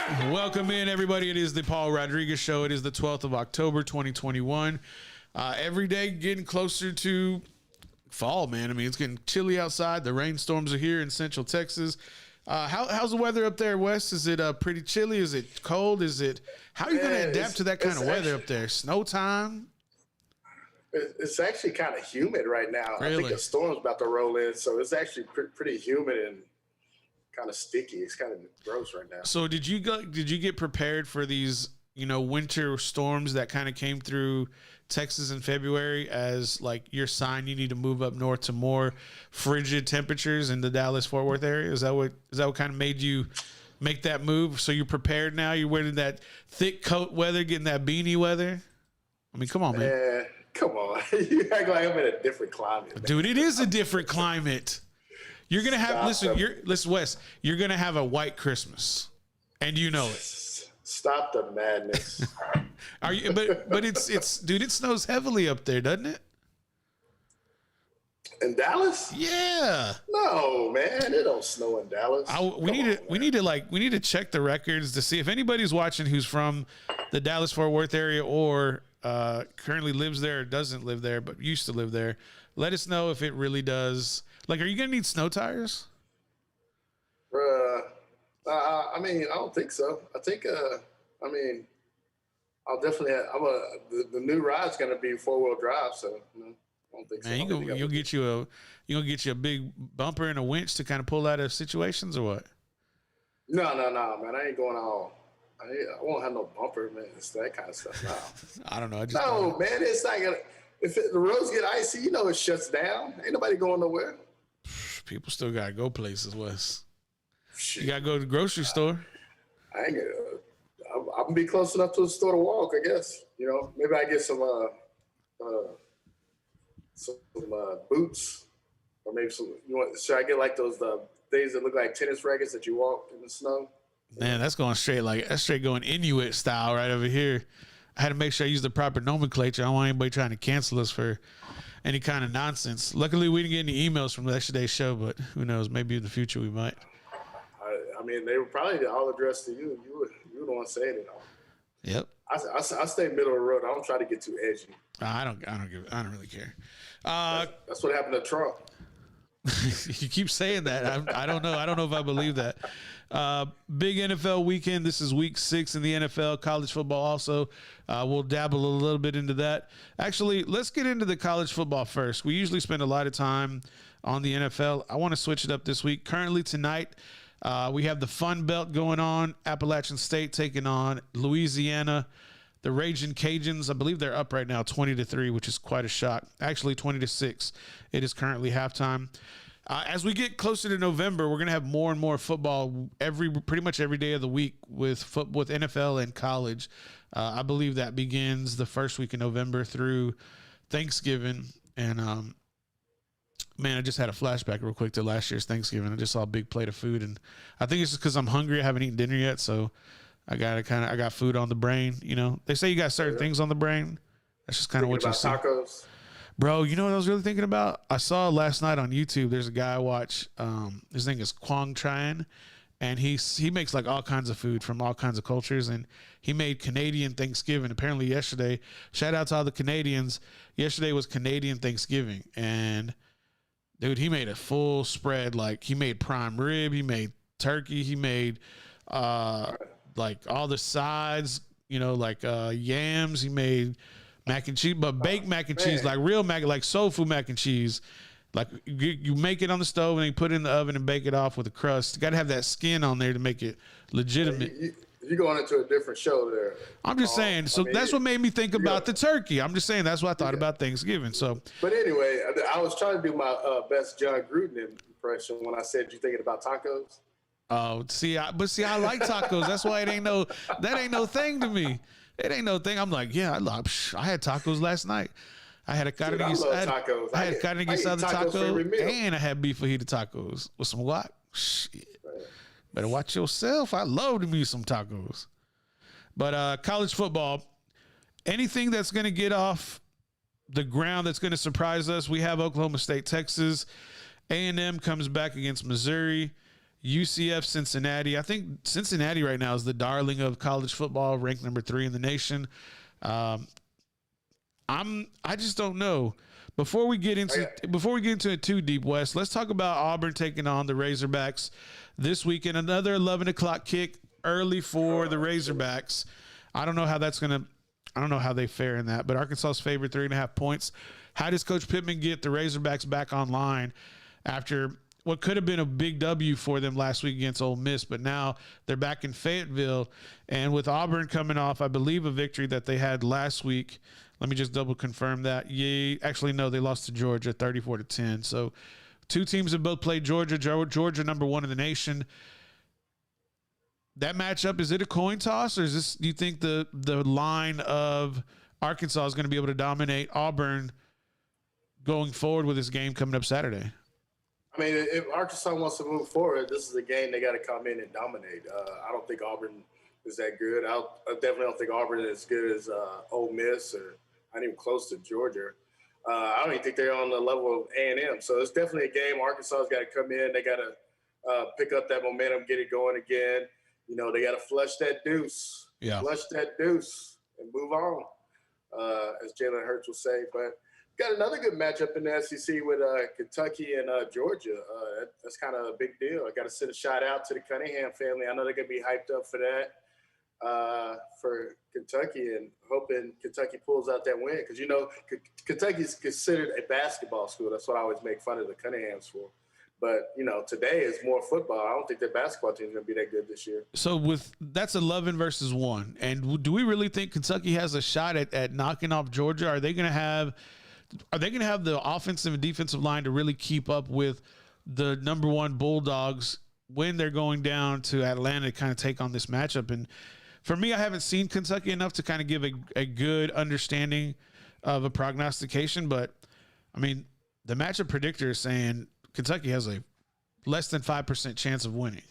Welcome in, everybody. It is the Paul Rodriguez Show. It is the 12th of October, 2021. Every day getting closer to fall, man. I mean, it's getting chilly outside. The rainstorms are here in Central Texas. How's the weather up there, Wes? Is it pretty chilly? Is it cold? How are you going to adapt to that kind of weather up there? Snow time? It's actually kind of humid right now. Really? I think a storm's about to roll in, so it's actually pretty humid and kind of sticky. It's kind of gross right now. So did you get prepared for these, winter storms that kind of came through Texas in February as like your sign you need to move up north to more frigid temperatures in the Dallas-Fort Worth area? Is that what kind of made you make that move? So you're prepared now? You're wearing that thick coat weather, getting that beanie weather? I mean, come on, man. Come on. You act like I'm in a different climate, man. Dude, it is a different climate. You're going to have, listen, Wes, you're going to have a white Christmas, and you know it. Stop the madness. Are you? But it's dude, it snows heavily up there, doesn't it? In Dallas? Yeah. No, man, it don't snow in Dallas. We need to check the records to see if anybody's watching who's from the Dallas-Fort Worth area or currently lives there or doesn't live there but used to live there. Let us know if it really does. Like, are you gonna need snow tires? I mean, I don't think so. I think, I'll definitely have, the new ride's going to be 4-wheel drive, so I don't think so. Man, you'll get you a big bumper and a winch to kind of pull out of situations, or what? No, man. I ain't going all. I won't have no bumper, man. It's that kind of stuff now. I don't know. Man. It's like if the roads get icy, it shuts down. Ain't nobody going nowhere. People still gotta go places, Wes. Shit. You gotta go to the grocery store. I ain't gonna. I'm gonna be close enough to the store to walk, I guess. Maybe I get some boots, or maybe some. Should I get like those things that look like tennis rackets that you walk in the snow? Man, that's straight going Inuit style right over here. I had to make sure I use the proper nomenclature. I don't want anybody trying to cancel us for any kind of nonsense. Luckily, we didn't get any emails from yesterday's show, but who knows? Maybe in the future we might. I mean, they were probably all addressed to you. You were the one saying it all. Yep. I stay middle of the road. I don't try to get too edgy. I don't really care. That's what happened to Trump. You keep saying that. I don't know. I don't know if I believe that. Big NFL weekend. This is week 6 in the NFL. College football also. We'll dabble a little bit into that. Actually, let's get into the college football first. We usually spend a lot of time on the NFL. I want to switch it up this week. Currently tonight, we have the Fun Belt going on. Appalachian State taking on Louisiana. The Ragin' Cajuns, I believe they're up right now 20-3, which is quite a shock. Actually, 20-6. It is currently halftime. As we get closer to November, we're going to have more and more football pretty much every day of the week with NFL and college. I believe that begins the first week of November through Thanksgiving. And, man, I just had a flashback real quick to last year's Thanksgiving. I just saw a big plate of food, and I think it's just because I'm hungry. I haven't eaten dinner yet, so I got food on the brain. They say you got certain things on the brain. That's just kind of what you see. Tacos. Bro, you know what I was really thinking about? I saw last night on YouTube, there's a guy I watch, his name is Quang Tran, and he makes like all kinds of food from all kinds of cultures, and he made Canadian Thanksgiving. Apparently yesterday, shout out to all the Canadians, yesterday was Canadian Thanksgiving, and dude, he made a full spread. Like, he made prime rib, he made turkey, he made like all the sides, like yams, he made mac and cheese, but baked mac and cheese, like real mac, like soul food mac and cheese. Like you make it on the stove and you put it in the oven and bake it off with a crust. You got to have that skin on there to make it legitimate. You're going into a different show there. I'm just saying. So that's what made me think about the turkey. I'm just saying that's what I thought about Thanksgiving. So, but anyway, I was trying to do my best John Gruden impression when I said, "You thinking about tacos?" Oh, I like tacos. That's why that ain't no thing to me. It ain't no thing. I'm like, yeah, I had tacos last night. I had a carne tacos. I had carne asada taco, and I had beef fajita tacos with some guac. Shit. Right. Better watch yourself. I love me some tacos. But college football, anything that's going to get off the ground that's going to surprise us, we have Oklahoma State, Texas. A&M comes back against Missouri. UCF, Cincinnati. I think Cincinnati right now is the darling of college football, ranked number 3 in the nation. I just don't know. Before we get into it too deep, West, let's talk about Auburn taking on the Razorbacks this weekend. Another 11 o'clock kick early for the Razorbacks. I don't know how they fare in that, but Arkansas is favored 3.5 points. How does Coach Pittman get the Razorbacks back online after what could have been a big W for them last week against Ole Miss, but now they're back in Fayetteville, and with Auburn coming off, I believe, a victory that they had last week. Let me just double confirm that. Actually, no, they lost to Georgia 34-10. So two teams have both played Georgia. Georgia number 1 in the nation. That matchup, is it a coin toss, or do you think the line of Arkansas is going to be able to dominate Auburn going forward with this game coming up Saturday? I mean, if Arkansas wants to move forward, this is a game they got to come in and dominate. I don't think Auburn is that good. I definitely don't think Auburn is as good as Ole Miss or not even close to Georgia. I don't even think they're on the level of A&M. So it's definitely a game Arkansas's got to come in. They got to pick up that momentum, get it going again. You know, they got to flush that deuce. Yeah. Flush that deuce and move on, as Jalen Hurts will say. But got another good matchup in the SEC with Kentucky and Georgia. That's kind of a big deal. I got to send a shout out to the Cunningham family. I know they're going to be hyped up for that, for Kentucky, and hoping Kentucky pulls out that win. Because, you know, Kentucky's considered a basketball school. That's what I always make fun of the Cunninghams for. But, you know, today is more football. I don't think their basketball team is going to be that good this year. So that's 11 versus 1. And do we really think Kentucky has a shot at knocking off Georgia? Are they going to have the offensive and defensive line to really keep up with the number 1 Bulldogs when they're going down to Atlanta to kind of take on this matchup? And for me, I haven't seen Kentucky enough to kind of give a good understanding of a prognostication. But, I mean, the matchup predictor is saying Kentucky has a less than 5% chance of winning.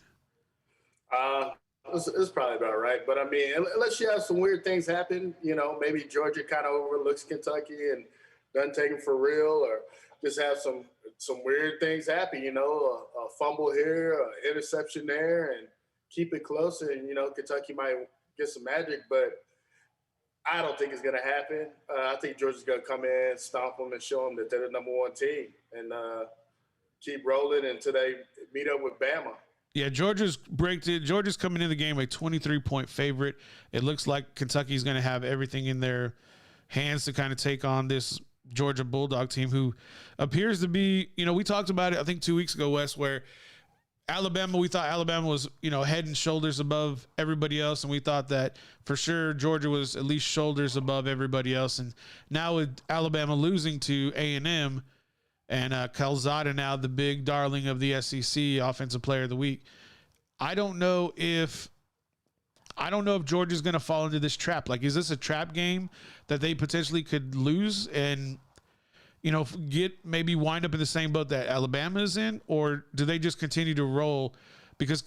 It's probably about right. But, I mean, unless you have some weird things happen, you know, maybe Georgia kind of overlooks Kentucky and doesn't take them for real, or just have some weird things happen, you know, a fumble here, an interception there, and keep it close. And, you know, Kentucky might get some magic, but I don't think it's going to happen. I think Georgia's going to come in, stomp them, and show them that they're the number 1 team, and keep rolling until they meet up with Bama. Yeah, Georgia's coming in the game a 23-point favorite. It looks like Kentucky's going to have everything in their hands to kind of take on this Georgia Bulldog team, who appears to be, you know, we talked about it, I think 2 weeks ago, Wes, where we thought Alabama was, you know, head and shoulders above everybody else. And we thought that for sure Georgia was at least shoulders above everybody else. And now with Alabama losing to A&M and Calzada now the big darling of the SEC, Offensive Player of the Week, I don't know if Georgia's going to fall into this trap. Like, is this a trap game that they potentially could lose and, you know, maybe wind up in the same boat that Alabama is in? Or do they just continue to roll? Because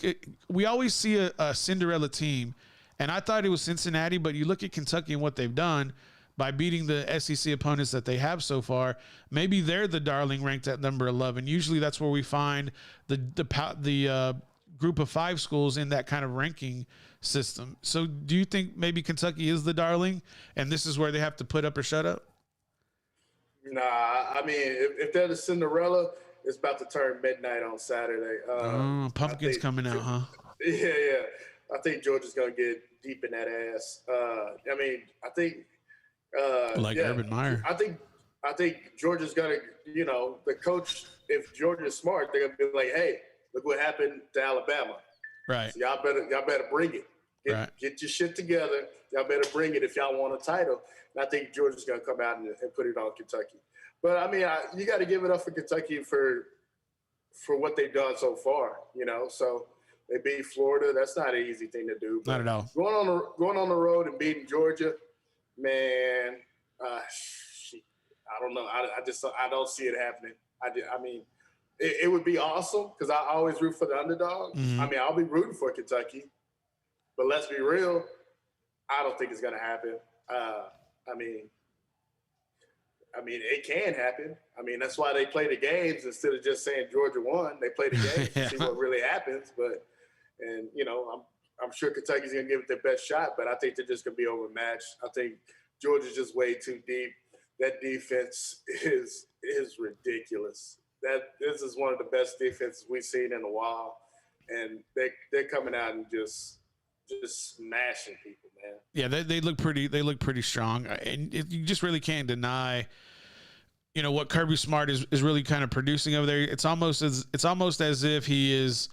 we always see a Cinderella team, and I thought it was Cincinnati, but you look at Kentucky and what they've done by beating the SEC opponents that they have so far. Maybe they're the darling ranked at number 11. Usually that's where we find the group of 5 schools in that kind of ranking system. So do you think maybe Kentucky is the darling and this is where they have to put up or shut up? Nah, I mean, if they're the Cinderella, it's about to turn midnight on Saturday. Pumpkin's coming out, huh? Yeah. I think Georgia's going to get deep in that ass. I mean, I think Urban Meyer. I think Georgia's going to, you know, the coach, if Georgia's smart, they're going to be like, hey, look what happened to Alabama. Right. So y'all better bring it. Get your shit together. Y'all better bring it if y'all want a title. And I think Georgia's going to come out and put it on Kentucky. But, I mean, you got to give it up for Kentucky for what they've done so far, you know. So they beat Florida. That's not an easy thing to do. Not at all. Going on the road and beating Georgia, man, I don't know. I don't see it happening. I mean, it would be awesome because I always root for the underdog. Mm-hmm. I mean, I'll be rooting for Kentucky. But let's be real, I don't think it's going to happen. I mean, I mean, it can happen. I mean, that's why they play the games instead of just saying Georgia won. They play the games to see what really happens. But, and you know, I'm sure Kentucky's going to give it their best shot, but I think they're just going to be overmatched. I think Georgia's just way too deep. That defense is ridiculous. This is one of the best defenses we've seen in a while, and they're coming out and just smashing people, man. Yeah, they look pretty. They look pretty strong, and you just really can't deny, you know, what Kirby Smart is really kind of producing over there. It's almost as if he is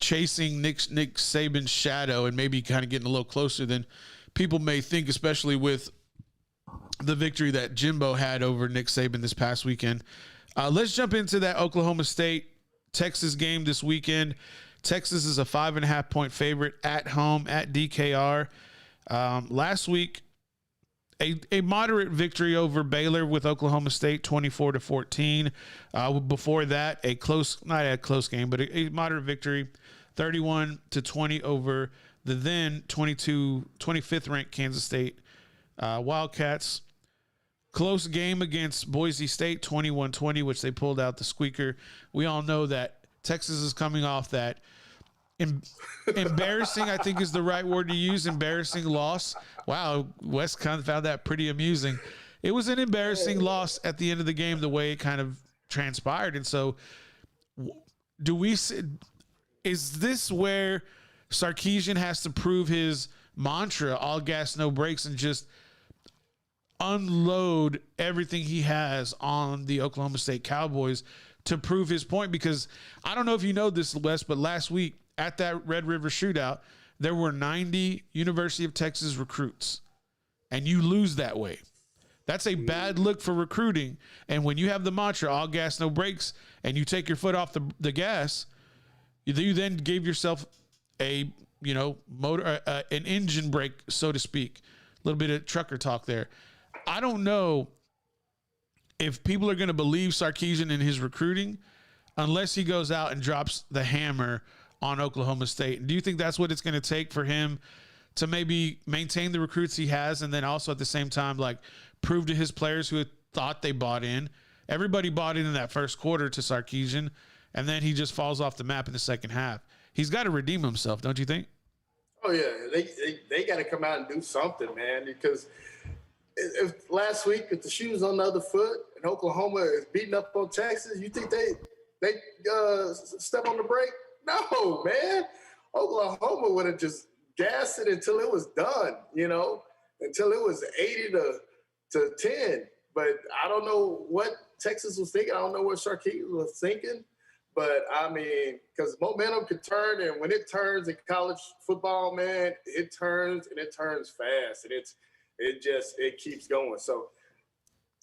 chasing Nick Saban's shadow and maybe kind of getting a little closer than people may think, especially with the victory that Jimbo had over Nick Saban this past weekend. Let's jump into that Oklahoma State Texas game this weekend. Texas is a 5.5 point favorite at home at DKR. Last week, a moderate victory over Baylor with Oklahoma State, 24-14. Before that, not a close game, but a moderate victory, 31-20 over the then 25th ranked Kansas State Wildcats. Close game against Boise State, 21-20, which they pulled out the squeaker. We all know that Texas is coming off that embarrassing, I think is the right word to use, embarrassing loss. Wow, Wes kind of found that pretty amusing. It was an embarrassing loss at the end of the game, the way it kind of transpired. And so is this where Sarkisian has to prove his mantra, all gas, no brakes, and just unload everything he has on the Oklahoma State Cowboys to prove his point? Because I don't know if you know this, Wes, but last week at that Red River shootout, there were 90 University of Texas recruits, and you lose that way. That's a bad look for recruiting. And when you have the mantra, all gas, no brakes, and you take your foot off the gas, you then gave yourself a, you know, motor, an engine brake, so to speak. A little bit of trucker talk there. I don't know if people are going to believe Sarkisian in his recruiting unless he goes out and drops the hammer on Oklahoma State. And do you think that's what it's going to take for him to maybe maintain the recruits he has, and then also at the same time, like, prove to his players who thought they bought in? Everybody bought in that first quarter to Sarkisian, and then he just falls off the map in the second half. He's got to redeem himself, don't you think? Oh, yeah. They got to come out and do something, man, because – if last week, if the shoe's on the other foot and Oklahoma is beating up on Texas, you think they step on the brake? No, man. Oklahoma would have just gassed it until it was done, you know, until it was 80-10. But I don't know what Texas was thinking. I don't know what Sarkisian was thinking. But, I mean, because momentum can turn, and when it turns in college football, man, it turns, and it turns fast. And it keeps going. So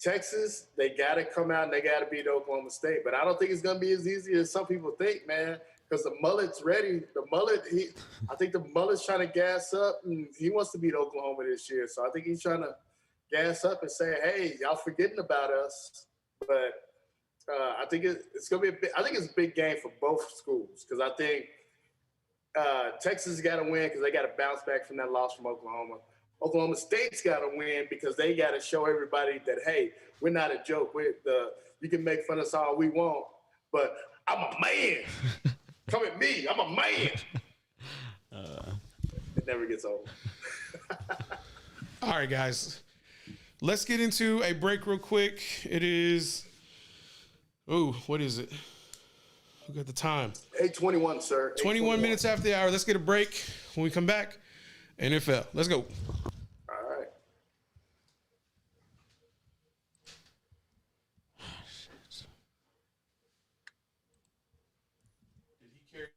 Texas, they got to come out and they got to beat Oklahoma State. But I don't think it's going to be as easy as some people think, man, because the mullet's ready. I think the mullet's trying to gas up, and he wants to beat Oklahoma this year. So I think he's trying to gas up and say, hey, y'all forgetting about us. But I think it's going to be I think it's a big game for both schools, because I think Texas got to win because they got to bounce back from that loss from Oklahoma. Oklahoma State's got to win because they got to show everybody that, hey, we're not a joke. You can make fun of us all we want, but I'm a man. Come at me. I'm a man. It never gets old. All right, guys. Let's get into a break real quick. It is, what is it? We got the time. 8:21, sir. 21 minutes after the hour. Let's get a break. When we come back, NFL. Let's go. All right. Did he carry?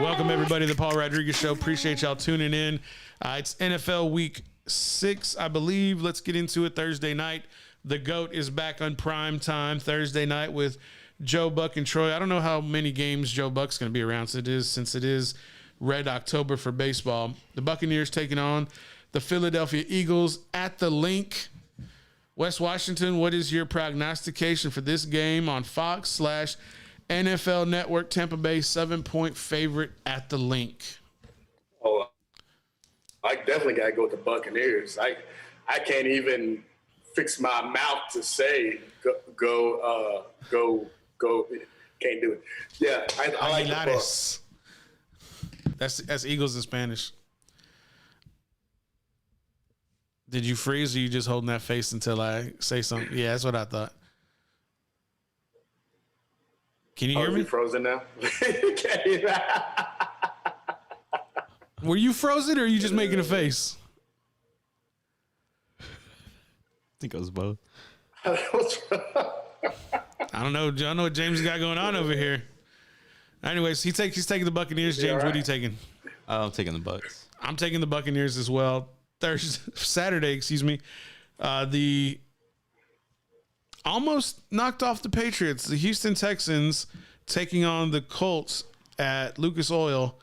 Welcome, everybody, to the Paul Rodriguez Show. Appreciate y'all tuning in. It's NFL Week 6, I believe. Let's get into it. Thursday night, the GOAT is back on prime time Thursday night with Joe Buck and Troy. I don't know how many games Joe Buck's going to be around since it is Red October for baseball. The Buccaneers taking on the Philadelphia Eagles at the Link. West Washington, what is your prognostication for this game on Fox/NFL Network? Tampa Bay 7-point favorite at the Link. Oh, I definitely got to go with the Buccaneers. I can't even fix my mouth to say go. Can't do it. Yeah, I like the Bucs. That's Eagles in Spanish. Did you freeze or you just holding that face until I say something? Yeah, that's what I thought. Can you hear me? Frozen now? Were you frozen or are you just making a face? I think it was both. I don't know. I don't know what James got going on over here. Anyways, he's taking the Buccaneers. James, right. What are you taking? I'm taking the Bucs. I'm taking the Buccaneers as well. Saturday, the almost knocked off the Patriots. The Houston Texans taking on the Colts at Lucas Oil.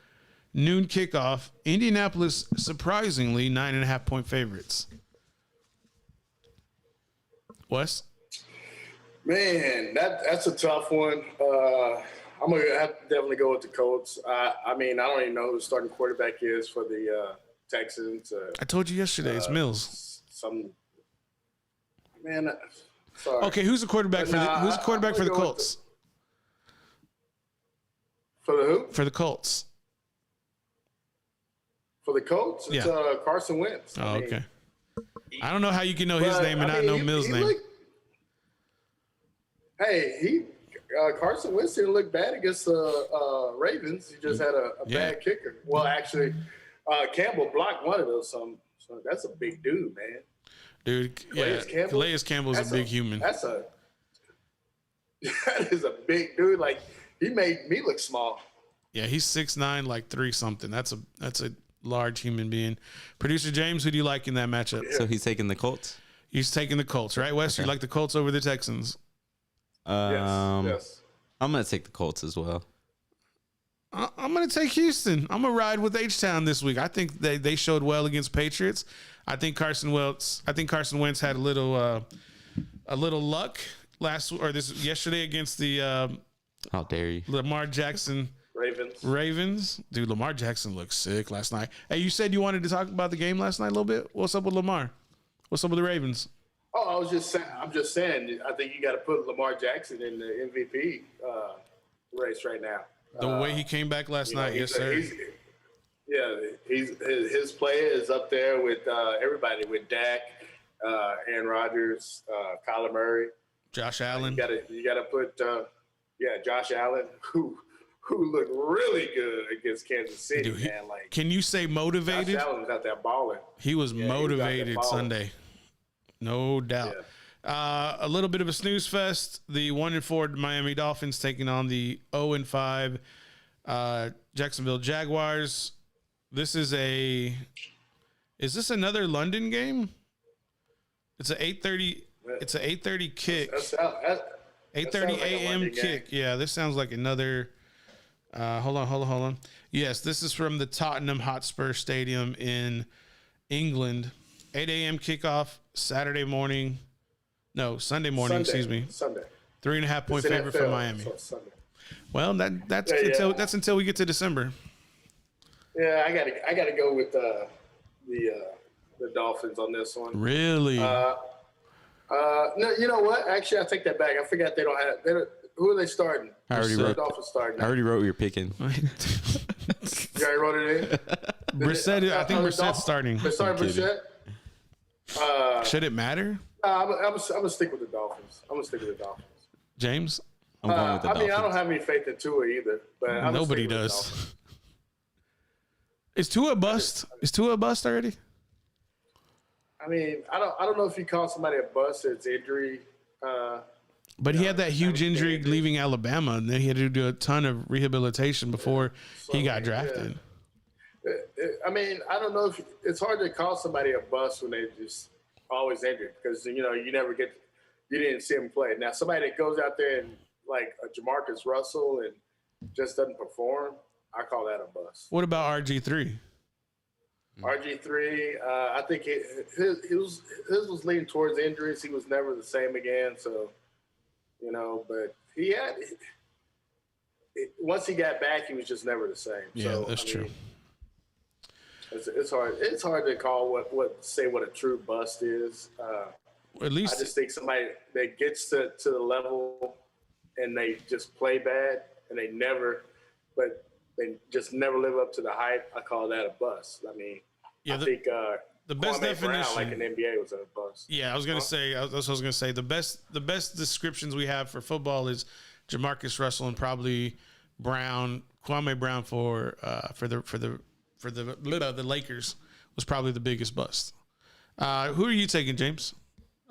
Noon kickoff. Indianapolis, surprisingly, 9.5-point favorites. Wes? Man, that's a tough one. I'm going to have to definitely go with the Colts. I mean, I don't even know who the starting quarterback is for the Texans. I told you yesterday, it's Mills. Sorry. Okay, who's the quarterback for the Colts? For the who? For the Colts. For the Colts, it's Carson Wentz. Oh, okay. I don't know how you can know his name and not know Mills' name. Carson Wentz didn't look bad against the Ravens. He just had a bad kicker. Well, actually, Campbell blocked one of those. So that's a big dude, man. Dude, Calais Campbell's a big human. That is a big dude. Like, he made me look small. Yeah, he's 6'9", like 3-something. That's a large human being. Producer James, who do you like in that matchup? So he's taking the Colts? He's taking the Colts, right, Wes? Okay. You like the Colts over the Texans? Yes. I'm going to take the Colts as well. I'm going to take Houston. I'm going to ride with H-Town this week. I think they showed well against Patriots. I think Carson Wentz had a little luck yesterday against the how dare you, Lamar Jackson Ravens. Dude, Lamar Jackson looked sick last night. Hey, you said you wanted to talk about the game last night a little bit. What's up with Lamar? What's up with the Ravens? Oh, I'm just saying. I think you got to put Lamar Jackson in the MVP race right now. The way he came back last night, yes, sir. His play is up there with everybody, with Dak, Aaron Rodgers, Kyler Murray, Josh Allen. You got to put Josh Allen, who looked really good against Kansas City. Dude, man. Like, can you say motivated? Josh Allen was out there balling. He was motivated Sunday, no doubt. Yeah. A little bit of a snooze fest. The 1-4 Miami Dolphins taking on the 0-5 Jacksonville Jaguars. Is this another London game? It's an 8:30. It's an 8:30 kick. 8:30 a.m. kick. Yeah, this sounds like another. Hold on. Yes, this is from the Tottenham Hotspur Stadium in England. 8 a.m. kickoff Sunday morning. Sunday. Excuse me. Sunday. 3.5-point favorite for Miami. Well, that's until we get to December. Yeah, I gotta go with the Dolphins on this one. Really? No, you know what? Actually, I take that back. I forgot they don't have. Who are they starting? I already wrote what you're picking. You already wrote it in. Brissett. I think Brissett's starting. They're starting Brissett. Should it matter? I'm gonna stick with the Dolphins. James? I'm going with the Dolphins. I don't have any faith in Tua either. But nobody does. Is Tua a bust? Is Tua a bust already? I mean, I don't know if you call somebody a bust or it's injury. But he had that huge injury leaving Alabama, and then he had to do a ton of rehabilitation before he got drafted. Yeah. I mean, I don't know if it's hard to call somebody a bust when they just always injured because, you didn't see him play. Now, somebody that goes out there and like a Jamarcus Russell and just doesn't perform, I call that a bust. What about RG3? RG3, I think his was leaning towards injuries. He was never the same again. So, but he had once he got back, he was just never the same. Yeah, so, that's true. It's hard. It's hard to call what a true bust is. At least I just think somebody that gets to the level and they just play bad and they just never live up to the hype. I call that a bust. I mean, I think the best Kwame definition, Brown, like in the NBA, was a bust. Yeah, I was gonna say. That's what I was gonna say. The best descriptions we have for football is Jamarcus Russell and probably Kwame Brown for the Lakers was probably the biggest bust. Who are you taking, James?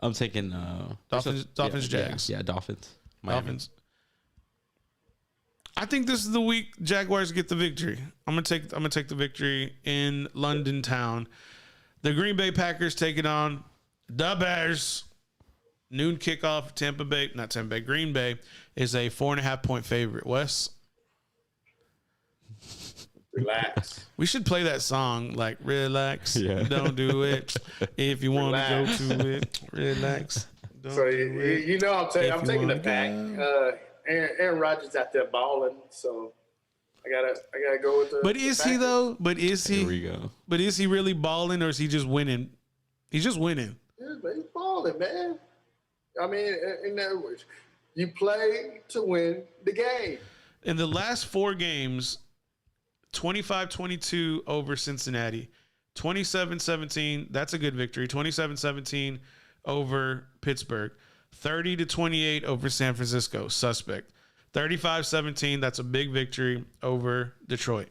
I'm taking Dolphins, Jags. Yeah, Dolphins. Miami. Dolphins. I think this is the week Jaguars get the victory. I'm gonna take the victory in London town. The Green Bay Packers taking on the Bears. Noon kickoff. Green Bay is a 4.5 point favorite. Wes, relax. We should play that song like relax. Yeah. Don't do it if you want to go to it. Relax. I'm taking the back. Aaron Rodgers out there balling, so I gotta go with the. But is he though? But is he? Here we go. But is he really balling, or is he just winning? He's just winning. Yeah, but he's balling, man. I mean, in other words, you play to win the game. In the last 4 games, 25-22 over Cincinnati, 27-17. That's a good victory. 27-17 over Pittsburgh. 30-28 over San Francisco, suspect. 35-17, that's a big victory over Detroit.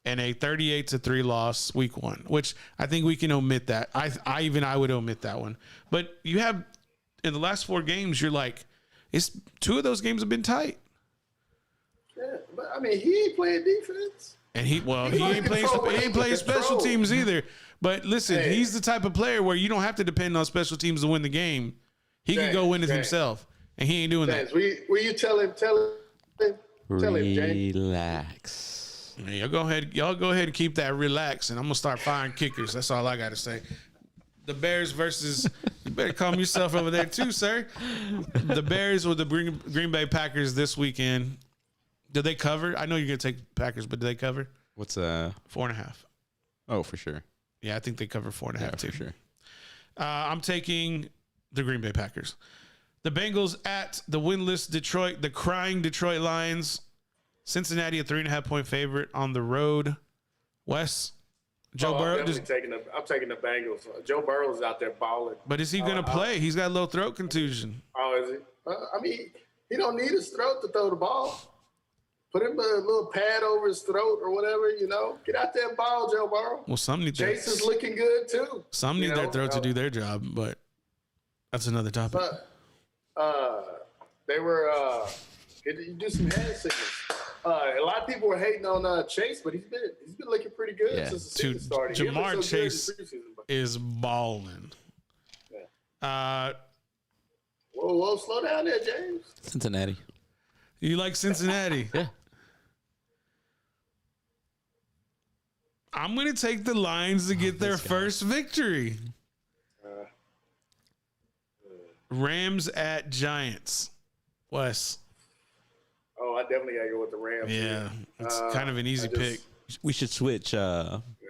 And a 38-3 loss week 1, which I think we can omit that. I would omit that one. But you have, in the last 4 games, you're like, 2 of those games have been tight. Yeah, but I mean, he ain't playing defense. And he ain't playing special teams either. But listen, he's the type of player where you don't have to depend on special teams to win the game. He can go win it himself, and he ain't doing that. Will you tell him, James? Relax. Y'all go ahead and keep that relax, and I'm gonna start firing kickers. That's all I gotta say. The Bears versus, you better calm yourself over there too, sir. The Bears with the Green Bay Packers this weekend. Did they cover? I know you're gonna take Packers, but did they cover? What's 4.5? Oh, for sure. Yeah, I think they cover 4.5 too. For sure. I'm taking the Green Bay Packers. The Bengals at the winless Detroit, the crying Detroit Lions. Cincinnati, a 3.5 point favorite on the road. Wes, Joe Burrow. I'm taking the Bengals. Joe Burrow's out there balling. But is he going to play? He's got a little throat contusion. Oh, is he? I mean, he don't need his throat to throw the ball. Put him a little pad over his throat or whatever, Get out there and ball, Joe Burrow. Well, some need Chase is looking good, too. Some need their throat to do their job, but that's another topic. But they were you do some hand signals. A lot of people were hating on Chase, but he's been looking pretty good since the season started. Jamar Chase is balling. Yeah. Whoa, slow down there, James. Cincinnati. You like Cincinnati? Yeah. I'm going to take the Lions to get their first victory. Rams at Giants. Wes. Oh, I definitely got to go with the Rams. Yeah, it's kind of an easy pick. We should switch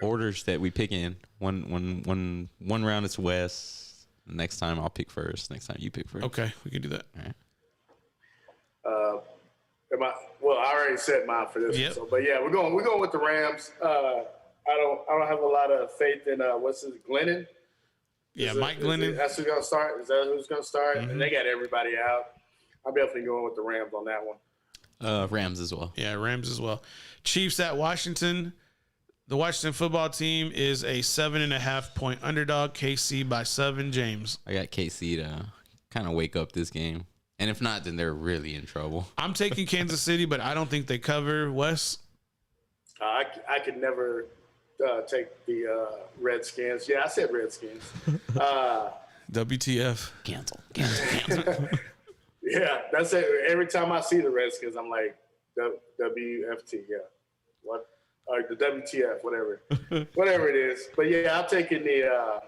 orders that we pick in. One round it's Wes. Next time I'll pick first. Next time you pick first. Okay, we can do that. All right. I already said mine for this one. So, but yeah, we're going with the Rams. I don't have a lot of faith in Glennon. Yeah, Mike Glennon. That's who's going to start. Is that who's going to start? Mm-hmm. And they got everybody out. I'm definitely going with the Rams on that one. Rams as well. Yeah, Rams as well. Chiefs at Washington. The Washington football team is a 7.5 point underdog. KC by 7. James. I got KC to kind of wake up this game. And if not, then they're really in trouble. I'm taking Kansas City, but I don't think they cover. Wes? I could never take the Redskins. Yeah, I said Redskins. WTF. Cancel. Yeah, that's it. Every time I see the Redskins, I'm like, WFT, yeah. What? The WTF, whatever it is. But yeah, I'm taking the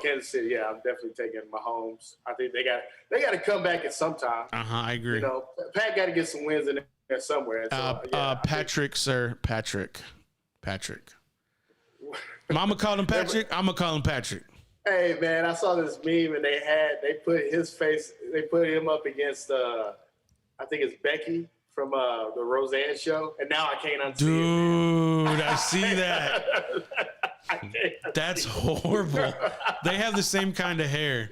Kansas City. Yeah, I'm definitely taking Mahomes. I think they got to come back at some time. I agree. You know, Pat got to get some wins in there somewhere. So, Patrick, sir. Patrick. Mama called him Patrick. I'm gonna call him Patrick. Hey man, I saw this meme and they put him up against I think it's Becky from the Roseanne show, and now I can't unsee it. Dude, I see that. That's horrible. They have the same kind of hair.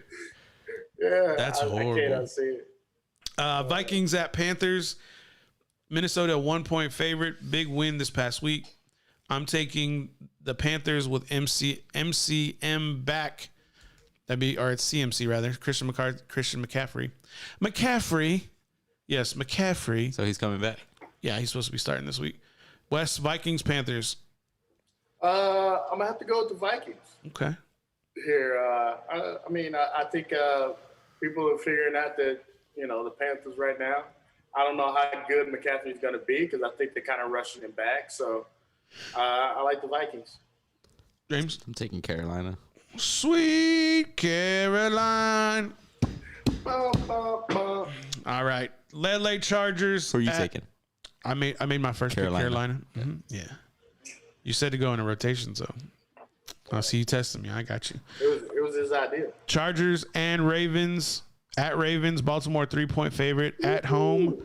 Yeah, that's horrible. I can't unsee it. Vikings at Panthers. Minnesota 1-point favorite. Big win this past week. I'm taking the Panthers with MCM back. It's CMC rather. Christian McCaffrey. Yes, McCaffrey. So he's coming back. Yeah, he's supposed to be starting this week. West Vikings, Panthers. I'm gonna have to go with the Vikings. Okay. Here, I think people are figuring out that the Panthers right now. I don't know how good McCaffrey's gonna be because I think they're kind of rushing him back. So I like the Vikings. James, I'm taking Carolina. Sweet Caroline. All right. LA Chargers. Who are you taking? I made my first pick, Carolina. Yeah. Mm-hmm. Yeah. You said to go in a rotation, so I see you testing me. I got you. It was his idea. Chargers and Ravens. At Ravens, Baltimore 3-point favorite at home.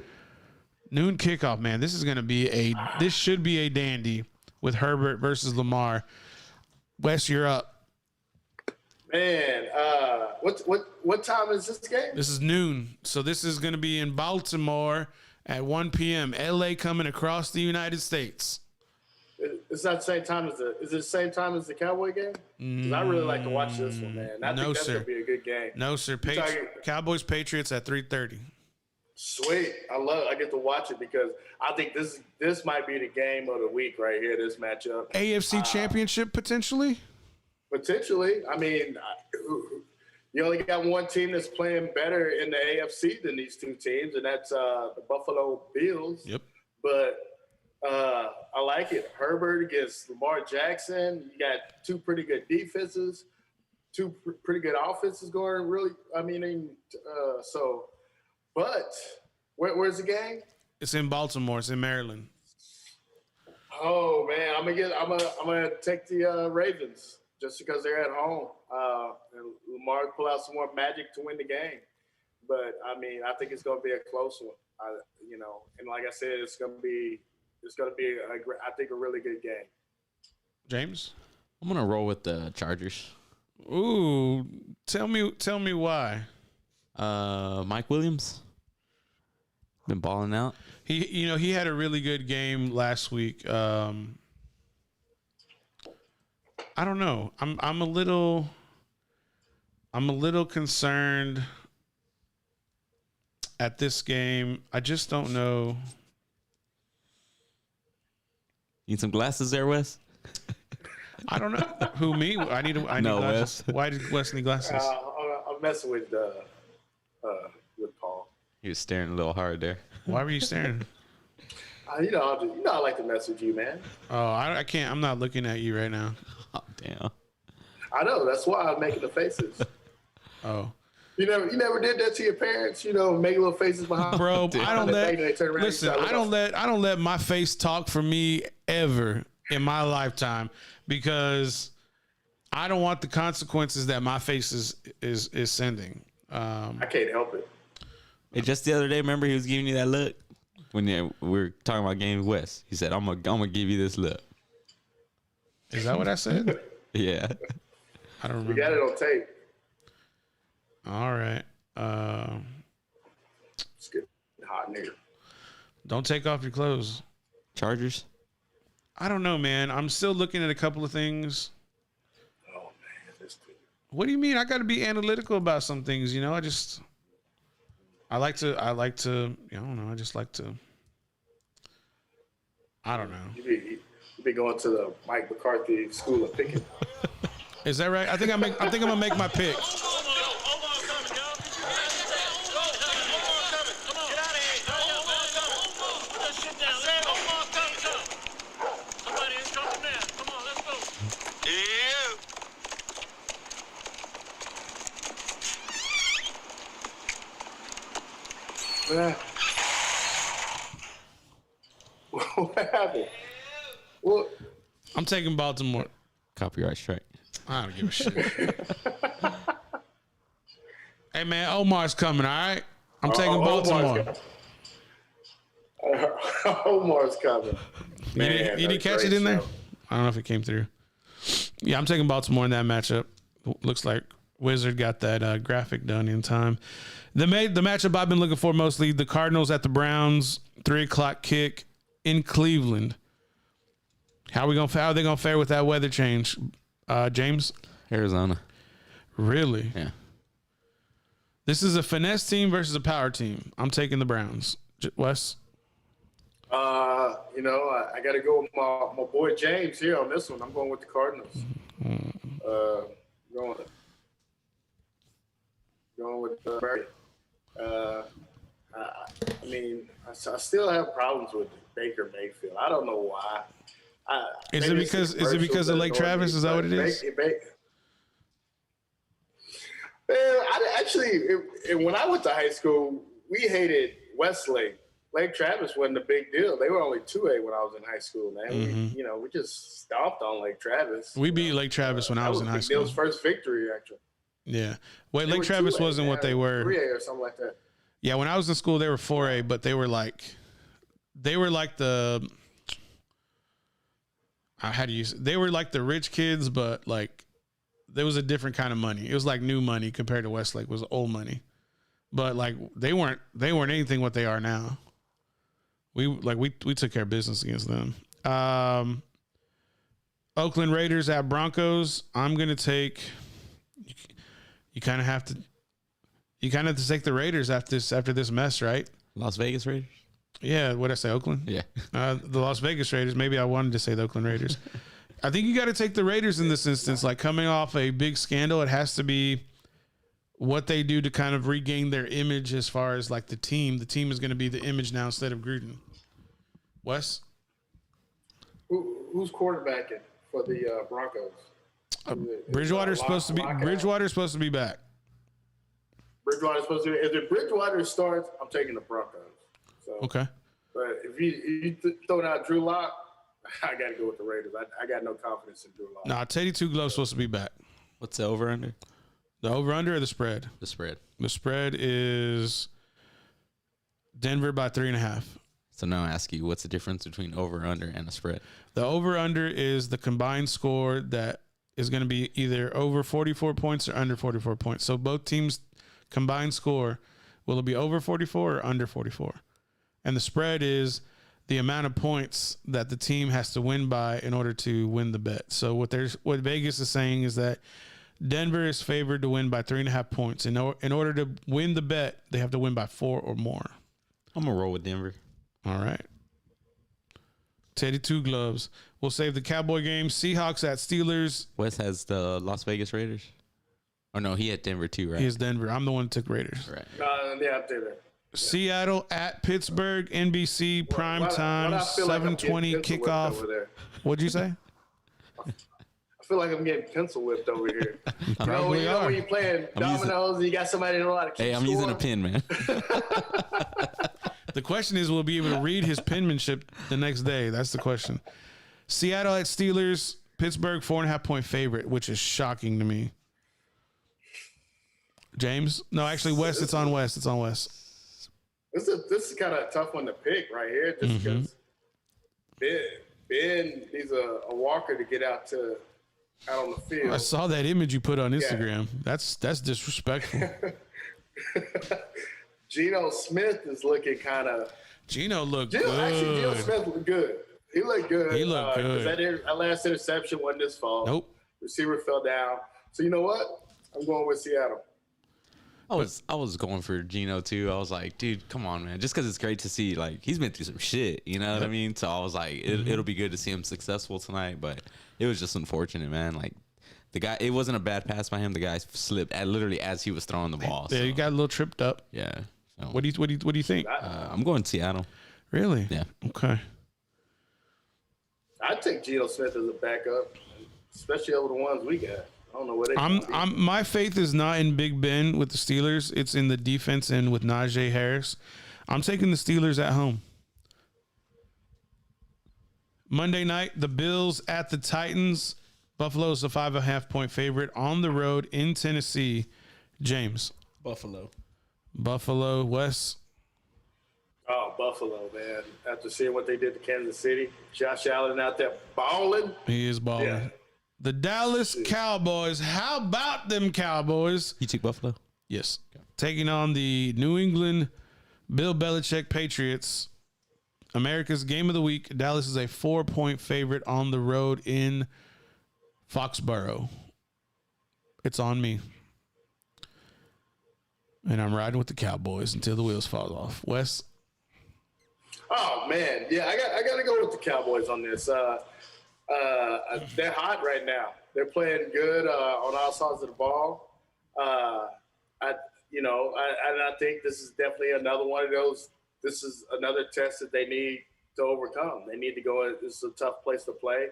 Noon kickoff, man. This should be a dandy with Herbert versus Lamar. Wes, you're up. Man, what time is this game? This is noon. So this is going to be in Baltimore at 1 p.m. LA coming across the United States. It's not the same time as is it the same time as the Cowboy game? 'Cause I really like to watch this one, man. I think that's going to be a good game. No, sir. Cowboys Patriots at 3:30. Sweet. I get to watch it because I think this might be the game of the week right here, this matchup. AFC Championship potentially? Potentially. I mean, you only got one team that's playing better in the AFC than these two teams, and that's the Buffalo Bills. Yep. But I like it. Herbert against Lamar Jackson. You got two pretty good defenses, two pretty good offenses going. Really, but where's the game? It's in Baltimore. It's in Maryland. Oh man, I'm gonna take the Ravens just because they're at home. And Lamar pull out some more magic to win the game. But I think it's gonna be a close one. And like I said, it's gonna be a really good game. James? I'm gonna roll with the Chargers. Ooh, tell me why. Mike Williams been balling out. He had a really good game last week. I don't know. I'm a little concerned at this game. I just don't know. Need some glasses there, Wes? I don't know. Who, me? I need glasses. Wes. Why did Wes need glasses? I'm messing with Paul. He was staring a little hard there. Why were you staring? I like to mess with you, man. Oh, I can't. I'm not looking at you right now. Oh, damn. I know. That's why I'm making the faces. Oh. You never did that to your parents. Make little faces behind. Bro, I don't let my face talk for me ever in my lifetime because I don't want the consequences that my face is sending. I can't help it. Hey, just the other day, remember he was giving you that look when we were talking about Game West. He said, "I'm gonna give you this look." Is that what I said? Yeah. I don't remember. We got it on tape. All right. It's getting hot in here. Don't take off your clothes. Chargers? I don't know, man. I'm still looking at a couple of things. Oh man, this team. What do you mean? I got to be analytical about some things, you know. I like to, I don't know. I just like to. I don't know. You be going to the Mike McCarthy School of Picking. Is that right? I think I'm gonna make my pick. What happened? What? I'm taking Baltimore. Copyright strike. I don't give a shit. Hey man, Omar's coming. All right, I'm taking Baltimore. Omar's coming. Man, you didn't catch it in there? I don't know if it came through. Yeah, I'm taking Baltimore in that matchup. Looks like Wizard got that graphic done in time. The matchup I've been looking for mostly, the Cardinals at the Browns, 3:00 kick in Cleveland. How are they gonna fare with that weather change? James? Arizona. Really? Yeah. This is a finesse team versus a power team. I'm taking the Browns. Wes? You know, I got to go with my boy James here on this one. I'm going with the Cardinals. Going with Murray. I mean, I still have problems with Baker Mayfield. I don't know why. Is it because of Lake Travis? Is that what it is? Man, when I went to high school, we hated Westlake. Lake Travis wasn't a big deal. They were only 2A when I was in high school, man. Mm-hmm. We just stomped on Lake Travis. We beat Lake Travis when I was in high school. That was Bill's first victory, actually. Yeah. Wait, Lake Travis 2A, wasn't what they were. 3A or something like that. Yeah, when I was in school, they were 4A, but they were like the how do you say? They were like the rich kids, but like there was a different kind of money. It was like new money compared to Westlake was old money. But like they weren't anything what they are now. We took care of business against them. Oakland Raiders at Broncos. I'm gonna take. You kind of have to take the Raiders after this mess, right? Las Vegas Raiders. Yeah, what did I say? Oakland? Yeah. The Las Vegas Raiders. Maybe I wanted to say the Oakland Raiders. I think you got to take the Raiders in this instance. Like coming off a big scandal, it has to be what they do to kind of regain their image as far as like the team. The team is going to be the image now instead of Gruden. Wes? Who's quarterbacking for the Broncos? Bridgewater's supposed to be back. Bridgewater's supposed to be. If the Bridgewater starts, I'm taking the Broncos. So, okay. But if you throw out Drew Lock, I got to go with the Raiders. I got no confidence in Drew Lock. Nah, Teddy Two Gloves supposed to be back. What's the over-under? The over-under or the spread? The spread. The spread is Denver by 3.5. So now I ask you, what's the difference between over-under and a spread? The over-under is the combined score that is going to be either over 44 points or under 44 points. So both teams' combined score, will it be over 44 or under 44? And the spread is the amount of points that the team has to win by in order to win the bet. So what Vegas is saying is that Denver is favored to win by 3.5 points. In order to win the bet, they have to win by 4 or more. I'm going to roll with Denver. All right. Teddy Two Gloves. We'll save the Cowboy game. Seahawks at Steelers. Wes has the Las Vegas Raiders. Oh, no, he had Denver too, right? He has Denver. I'm the one that took Raiders. Right. Yeah, I'm Denver. Seattle at Pittsburgh, NBC, prime time, 7:20 kickoff. What'd you say? I feel like I'm getting pencil whipped over here. You know when you're playing dominoes and you got somebody that know how to keep I'm using a pen, man. The question is, will we be able to read his penmanship the next day? That's the question. Seattle at Steelers, Pittsburgh 4.5 point favorite, which is shocking to me. James? No, actually, Wes. It's on Wes. It's on Wes. This is kind of a tough one to pick right here, just because Ben needs a walker to get out on the field. I saw that image you put on Instagram. Yeah. That's disrespectful. Geno Smith is looking kind of. Geno Smith looked good. He looked good. He looked good. That last interception wasn't his fault. Nope. Receiver fell down. So you know what? I'm going with Seattle. I was going for Geno too. I was like, dude, come on, man. Just because it's great to see, like, he's been through some shit. You know what I mean? So I was like, it'll be good to see him successful tonight. But it was just unfortunate, man. Like, the guy, it wasn't a bad pass by him. The guy slipped literally as he was throwing the ball. Yeah, so, you got a little tripped up. yeah. So, What do you think? I'm going Seattle. Really? Yeah. Okay. I'd take Geno Smith as a backup, especially over the ones we got. I don't know what they My faith is not in Big Ben with the Steelers. It's in the defense and with Najee Harris. I'm taking the Steelers at home. Monday night, the Bills at the Titans. Buffalo's a 5.5 point favorite on the road in Tennessee. James. Buffalo, Wes. Oh, Buffalo, man. After seeing what they did to Kansas City, Josh Allen out there balling. He is balling. Yeah. The Dallas Cowboys. How about them Cowboys? You took Buffalo? Yes. Taking on the New England Bill Belichick Patriots. America's game of the week. Dallas is a 4-point favorite on the road in Foxborough. It's on me. And I'm riding with the Cowboys until the wheels fall off. Wes? Oh, man. Yeah, I got to go with the Cowboys on this. They're hot right now. They're playing good on all sides of the ball. I think this is definitely another one of those. This is another test that they need to overcome. They need to go. This is a tough place to play.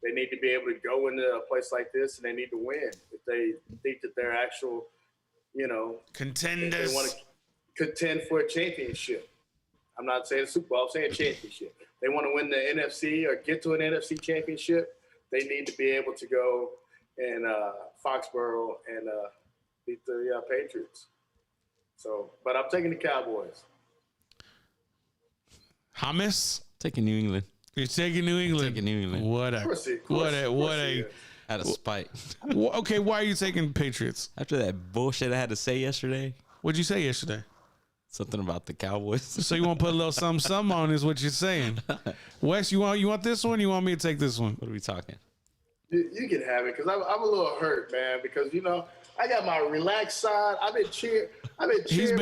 They need to be able to go into a place like this, and they need to win. If they think that they're actual, Contenders. they want to contend for a championship. I'm not saying Super Bowl. I'm saying championship. They want to win the NFC or get to an NFC championship. They need to be able to go in Foxborough and beat the Patriots. So, but I'm taking the Cowboys. Hamas? Taking New England. You're taking New England. Taking New England. What a. Out of spite. Okay, why are you taking Patriots? After that bullshit I had to say yesterday. What'd you say yesterday? Something about the Cowboys. So you want to put a little something on is what you're saying. Wes, you want this one? You want me to take this one? What are we talking? You can have it because I'm a little hurt, man. Because I got my relaxed side. I've been cheering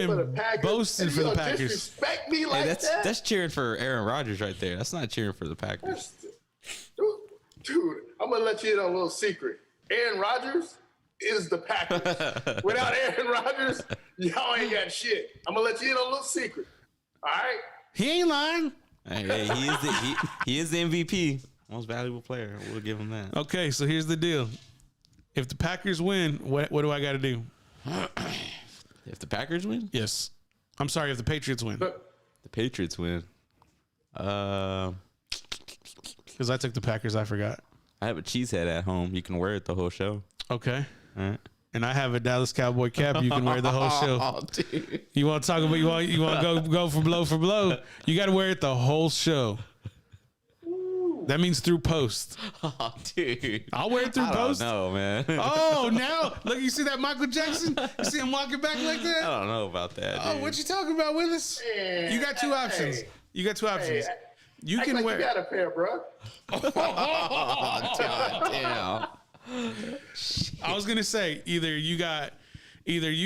for the Packers. Boasting for the Packers. Disrespect me like that. That's cheering for Aaron Rodgers right there. That's not cheering for the Packers. Dude, I'm gonna let you in on a little secret. Aaron Rodgers is the Packers. Without Aaron Rodgers, y'all ain't got shit. I'm gonna let you in on a little secret. All right? He ain't lying. Hey, he is the MVP, most valuable player. We'll give him that. Okay, so here's the deal. If the Packers win, what do I got to do? If the Packers win? Yes. I'm sorry, if the Patriots win. The Patriots win. Because I took the Packers, I forgot. I have a cheese head at home. You can wear it the whole show. Okay. All right. And I have a Dallas Cowboy cap. You can wear the whole show. Oh, dude. You want to talk about? You want to go for blow for blow? You got to wear it the whole show. That means through post. Oh, dude. I'll wear it through post. No, man. Oh, now look! You see that Michael Jackson? You see him walking back like that? I don't know about that. Oh, dude. what you talking about, Willis? You got two options. You got two options. You can wear. You got a pair, bro. Oh, damn. I was gonna say either you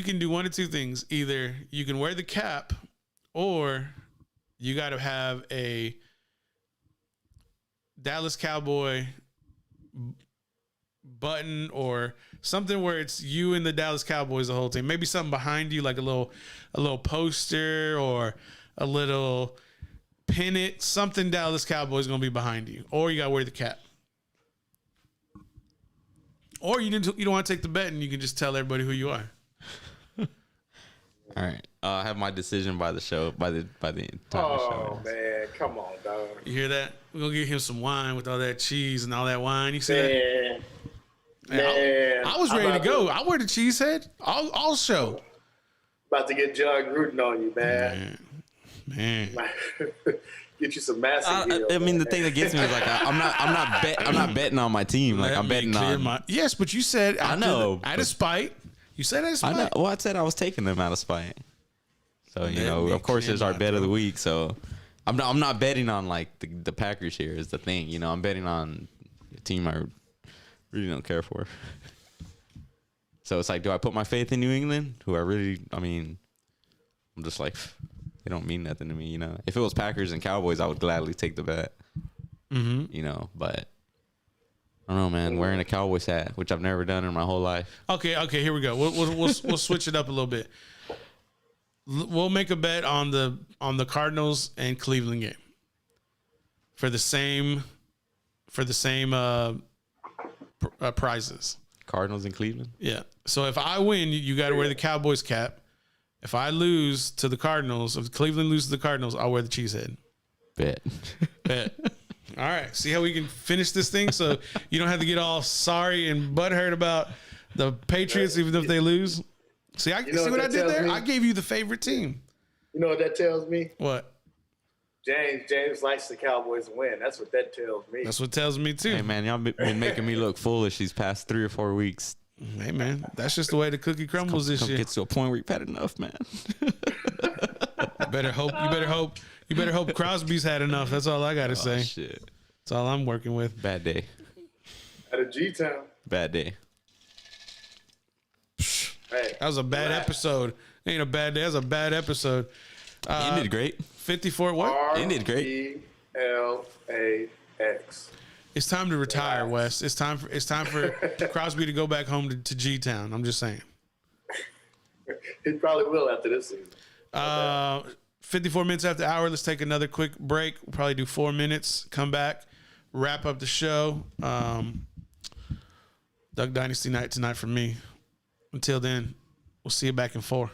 can do one of two things. Either you can wear the cap, or you got to have a Dallas Cowboy button or something where it's you and the Dallas Cowboys the whole team. Maybe something behind you, like a little poster or a little pennant. Something Dallas Cowboys gonna be behind you, or you got to wear the cap. Or you don't want to take the bet and you can just tell everybody who you are. All right. I have my decision by the show, by the time the show. Oh, man. Come on, dog. You hear that? We're going to give him some wine with all that cheese and all that wine. You see that? Man. I was ready to go. I wear the cheese head. All show. About to get John Gruden on you, man. Man. Get you some massive deals. I mean, the thing that gets me is like I'm not betting on my team. Like I'm betting on. Yes, but you said I know out of spite. You said out of spite. I know. Well, I said I was taking them out of spite. So of course, it's our bet of the week. So I'm not betting on like the Packers here is the thing. I'm betting on a team I really don't care for. So it's like, do I put my faith in New England? I'm just like, they don't mean nothing to me, you know. If it was Packers and Cowboys, I would gladly take the bet, you know. But I don't know, man. Wearing a Cowboys hat, which I've never done in my whole life. Okay, here we go. We'll switch it up a little bit. We'll make a bet on the Cardinals and Cleveland game for the same prizes. Cardinals and Cleveland? Yeah. So if I win, you got to wear the Cowboys cap. If I lose to the Cardinals, if Cleveland loses to the Cardinals, I'll wear the cheese head. Bet. All right. See how we can finish this thing so you don't have to get all sorry and butthurt about the Patriots even if they lose. See, see what I did there? I gave you the favorite team. You know what that tells me? What? James likes the Cowboys to win. That's what that tells me. That's what tells me too. Hey man, y'all been making me look foolish these past 3 or 4 weeks. Hey man, that's just the way the cookie crumbles this year. Gets to a point where you've had enough, man. You better hope Crosby's had enough. That's all I gotta say. Shit. That's all I'm working with. Bad day. At a G-Town. Bad day. Hey, that was a bad episode. Ain't a bad day. That was a bad episode. Ended great. 54. What? Ended great. RBLAX. It's time to retire, Wes. It's time for Crosby to go back home to G-Town. I'm just saying. He probably will after this season. 54 minutes after the hour. Let's take another quick break. We'll probably do 4 minutes. Come back, wrap up the show. Duck Dynasty night tonight for me. Until then, we'll see you back in 4.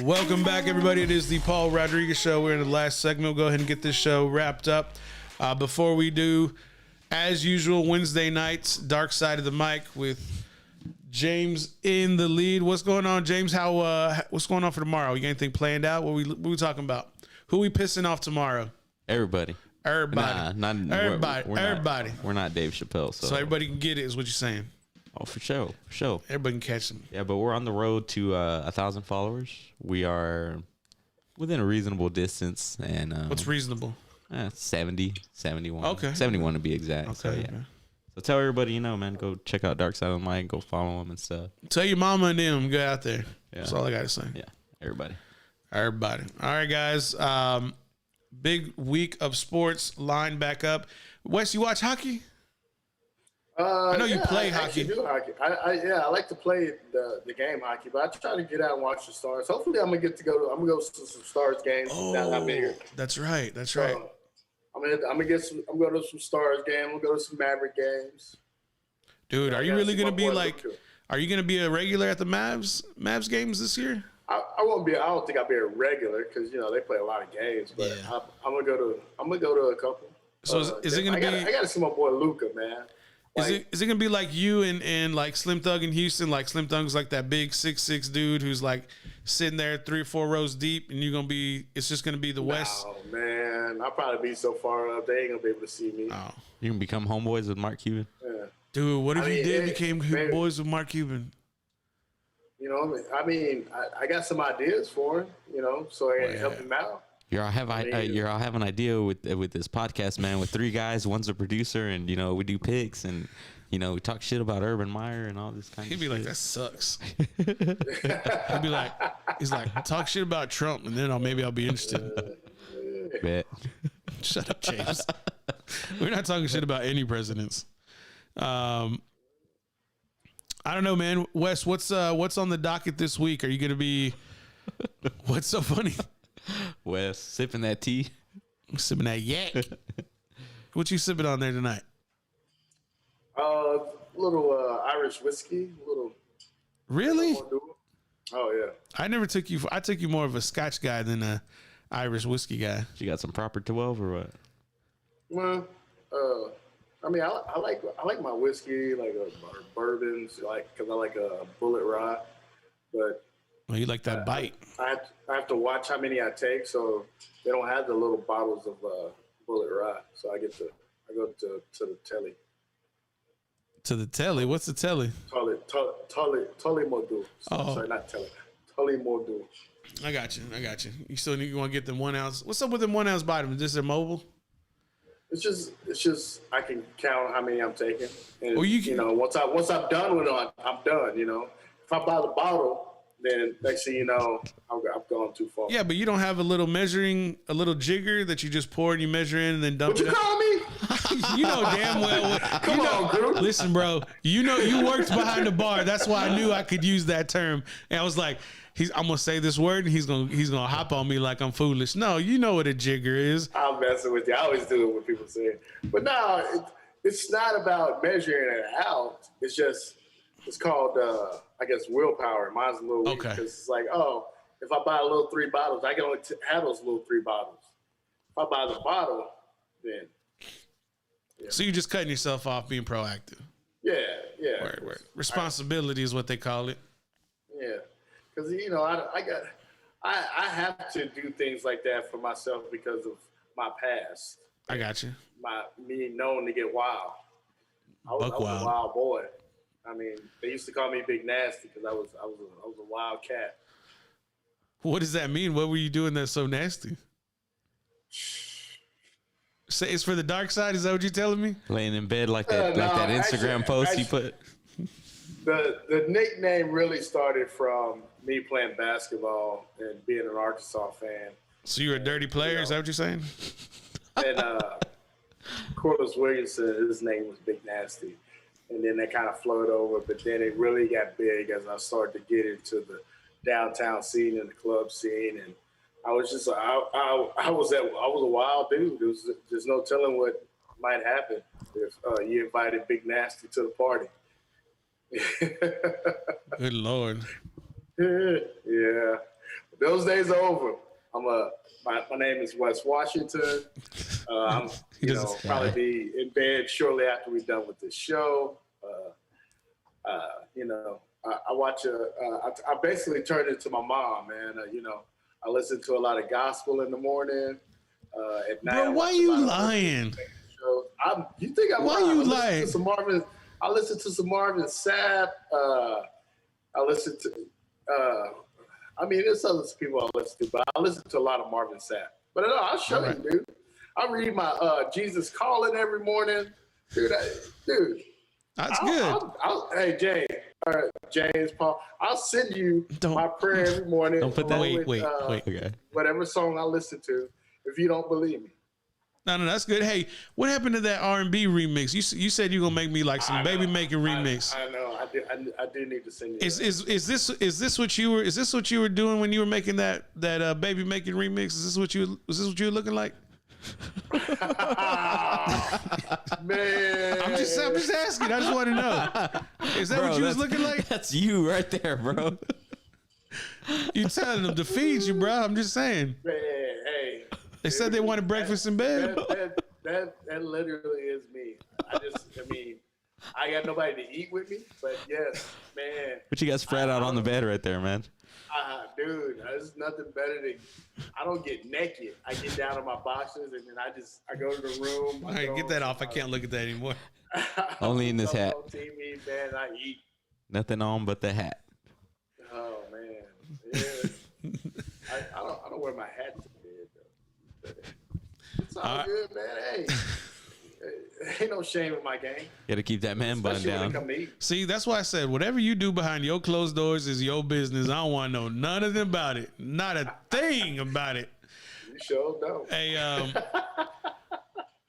Welcome back, everybody. It is the Paul Rodriguez Show. We're in the last segment. We'll go ahead and get this show wrapped up. Before we do, as usual, Wednesday nights, Dark Side of the Mic with James in the lead. What's going on, James? What's going on for tomorrow? You got anything planned out? What we talking about? Who we pissing off tomorrow? Everybody. Everybody. Nah, Everybody. We're not Dave Chappelle. So everybody can get it, is what you're saying. Oh, for sure. For sure. Everybody can catch them. Yeah, but we're on the road to 1,000 followers. We are within a reasonable distance. And what's reasonable? 70, 71. Okay. 71 to be exact. Okay. So, yeah. So tell everybody, man, go check out Dark Side of the Mic. Go follow them and stuff. Tell your mama and them, go out there. Yeah. That's all I got to say. Yeah, everybody. All right, guys. Big week of sports line back up. Wes, you watch hockey? I know you play hockey. I do hockey. I like to play the game hockey, but I try to get out and watch the Stars. Hopefully, I'm gonna go to some Stars games. Now that I'm here. That's right. I'm gonna go to some Stars games. I'm gonna go to some Maverick games. Dude, are you really gonna be like? Are you gonna be a regular at the Mavs games this year? I won't be. I don't think I'll be a regular because they play a lot of games. But yeah. I'm gonna go to a couple. So is it gonna be? I gotta see my boy Luca, man. Is it gonna be like you and like Slim Thug in Houston? Like Slim Thug's like that big 6'6" dude who's like sitting there 3 or 4 rows deep, and it's just gonna be the West. Oh man, I'll probably be so far up they ain't gonna be able to see me. Oh, You can become homeboys with Mark Cuban. Yeah. Dude, what if you became boys with Mark Cuban? I got some ideas for him. So I can help him out. Y'all have an idea with this podcast, man. With 3 guys, one's a producer, and we do picks, and we talk shit about Urban Meyer and all this kind of. He'd be shit. like, that sucks. he's like, talk shit about Trump, and then maybe I'll be interested. Bet. Shut up, James. We're not talking shit about any presidents. I don't know, man. Wes, what's on the docket this week? Are you gonna be? What's so funny? Wes, sipping that tea. I'm sipping that yak. What you sipping on there tonight? Little Irish whiskey. Really? Oh yeah. I took you more of a Scotch guy than a Irish whiskey guy. You got some proper 12 or what? Well, I like my whiskey, like or bourbons, because I like a Bullet Rye, but. Well, you like that bite. I have to watch how many I take, so they don't have the little bottles of Bullet Rye. So I go to the telly. To the telly? What's the telly? Tully Modu. Sorry, not telly. Tully Modu. I got you. You want to get them 1 ounce? What's up with them 1 ounce vitamins? Is it mobile? It's just I can count how many I'm taking, and well, once I'm done with it, I'm done. If I buy the bottle. Then next thing you know, I've gone too far. Yeah, but you don't have a little jigger that you just pour and you measure in and then dump What it. You call me? You know damn well. Come on, dude. Listen, bro. You worked behind the bar. That's why I knew I could use that term. And I was like, I'm gonna say this word and he's gonna hop on me like I'm foolish. No, you know what a jigger is. I'm messing with you. I always do it when people say it. But no, it's not about measuring it out. It's called, I guess, willpower. Mine's a little weak because it's like, if I buy a little 3 bottles, I can only have those little 3 bottles. If I buy the bottle, then. Yeah. So you're just cutting yourself off, being proactive. Yeah. Word. Responsibility is what they call it. Yeah, because I have to do things like that for myself because of my past. I got you. Me known to get wild. I was a wild boy. I mean, they used to call me Big Nasty because I was a wild cat. What does that mean? What were you doing that's so nasty? Say it's for the dark side. Is that what you're telling me? Laying in bed like that Instagram post you put. The nickname really started from me playing basketball and being an Arkansas fan. So you're a dirty player? Is that what you're saying? And Corliss Williamson, his name was Big Nasty. And then that kind of flowed over, but then it really got big as I started to get into the downtown scene and the club scene, and I was just I was a wild dude. There's no telling what might happen if you invited Big Nasty to the party. Good Lord. Yeah, Those days are over. My name is Wes Washington. I'm probably be in bed shortly after we're done with this show. I watch I basically turned into my mom, man. I listen to a lot of gospel in the morning. At night, bro, why you lying? You think I'm why lying? You lying? I listen to some Marvin Sapp. I listen to. There's other people I listen to, but I listen to a lot of Marvin Sapp. But no, I'll show you, dude. I read my Jesus Calling every morning, dude. That's good. Hey, James, Paul, I'll send you my prayer every morning. Don't put that. Wait. Okay. Whatever song I listen to, if you don't believe me. No, that's good. Hey, what happened to that R&B remix? You said you're gonna make me like some baby making remix. I know. I do need to send you. Is this what you were doing when you were making that baby making remix? Was this what you were looking like? Man, I'm just asking. I just want to know. Is that what you was looking like? That's you right there, bro. You telling them to feed you, bro? I'm just saying. Man, hey. They said they wanted breakfast in bed. That literally is me. I got nobody to eat with me, but yes, man. But you got spread out on the bed right there, man. Dude, there's nothing better than I don't get naked. I get down on my boxes and then I go to the room. All right, get that off. I can't look at that anymore. Only in this hat. On TV, man, I eat. Nothing on but the hat. Oh man, yeah. I don't wear my hat to bed though. It's all good, man. Hey. Ain't no shame in my game. Got to keep that man bun down. See, that's why I said whatever you do behind your closed doors is your business. I don't want to know none about it. Not a thing about it. You sure don't. Hey,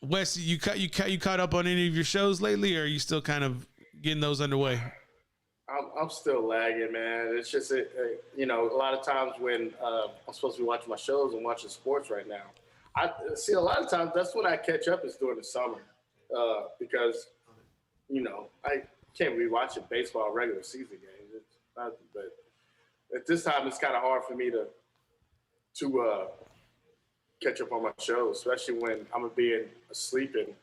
Wes, you caught up on any of your shows lately, or are you still kind of getting those underway? I'm still lagging, man. It's just a lot of times when I'm supposed to be watching my shows and watching sports right now. I see a lot of times that's when I catch up is during the summer. Because, I can't be watching baseball regular season games. But at this time, it's kind of hard for me to catch up on my shows, especially when I'm gonna be asleep in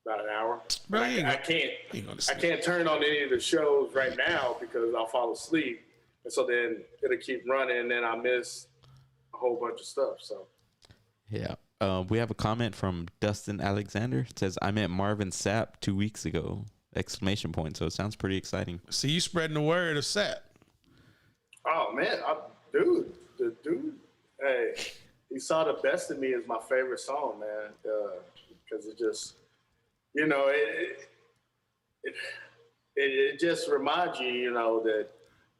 about an hour. Bro, I can't turn on any of the shows right now because I'll fall asleep, and so then it'll keep running, and then I miss a whole bunch of stuff. So, yeah. We have a comment from Dustin Alexander. It says, I met Marvin Sapp 2 weeks ago. ! So it sounds pretty exciting. See, you spreading the word of Sapp. Oh, man. The dude, hey, he saw the best in me is my favorite song, man. Because it just, it just reminds you, that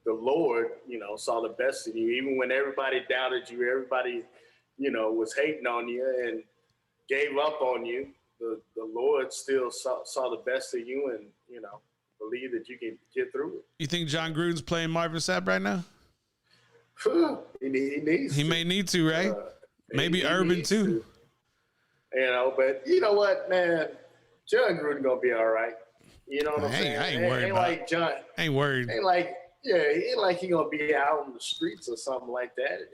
the Lord, saw the best in you. Even when everybody doubted you, everybody was hating on you and gave up on you, the Lord still saw the best of you and, believe that you can get through it. You think John Gruden's playing Marvin Sapp right now? He needs He may need to, right? Maybe Urban too. But you know what, man? John Gruden going to be all right. You know what I'm saying? I ain't worried about it. John. Ain't worried. He ain't like he gonna be out on the streets or something like that.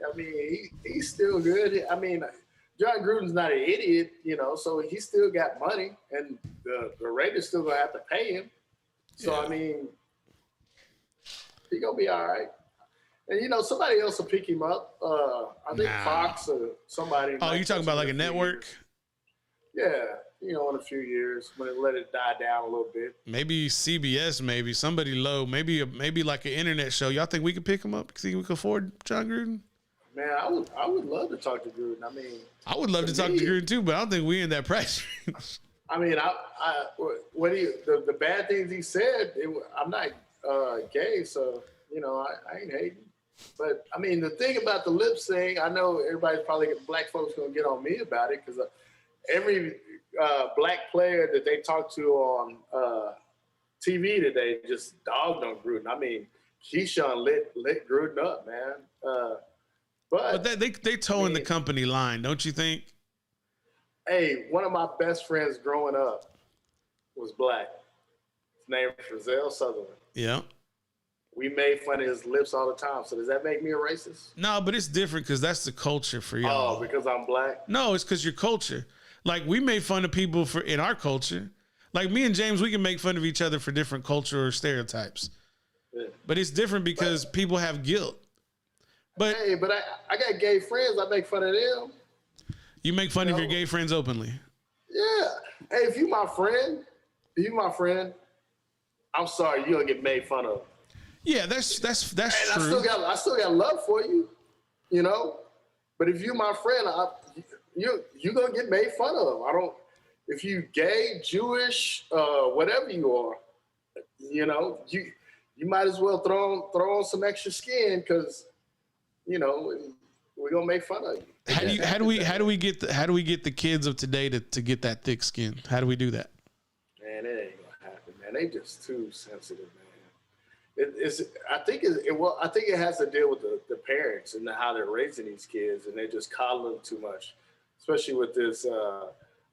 He's still good. John Gruden's not an idiot, so he still got money, and the Raiders still gonna have to pay him. So he gonna be all right. And somebody else will pick him up. I think Fox or somebody. Oh, you talking about like a network? Yeah. In a few years when it let it die down a little bit. Maybe CBS, maybe somebody low, maybe like an internet show. Y'all think we could pick him up? Think we could afford John Gruden? Man, I would love to talk to Gruden. I would love to talk to Gruden too, but I don't think we in that price range. The bad things he said, I'm not gay, so I ain't hating. But the thing about the lips thing, I know everybody's probably black folks gonna get on me about it because every black player that they talked to on TV today just dogged on Gruden. Keyshawn lit Gruden up, man. But they towing the company line, don't you think? Hey, one of my best friends growing up was black. His name was Razell Sutherland. Yeah. we made fun of his lips all the time. So does that make me a racist? No, but it's different because that's the culture for y'all. Oh, because I'm black? No, it's because your culture. Like, we made fun of people for in our culture. Like, me and James, we can make fun of each other for different culture or stereotypes. Yeah. But it's different because people have guilt. But hey, but I got gay friends. I make fun of them. You make fun of your gay friends openly. Yeah. Hey, if you my friend, I'm sorry, you're gonna get made fun of. Yeah, that's true. I still got love for you, you know. But if you my friend, you're gonna get made fun of. If you gay, Jewish, whatever you are, you know, you might as well throw on some extra skin because, you know, we're gonna make fun of you. How do we get the kids of today to get that thick skin? How do we do that? Man, it ain't gonna happen, man. They just too sensitive, man. I think it has to deal with the parents and how they're raising these kids, and they just coddle them too much, especially with this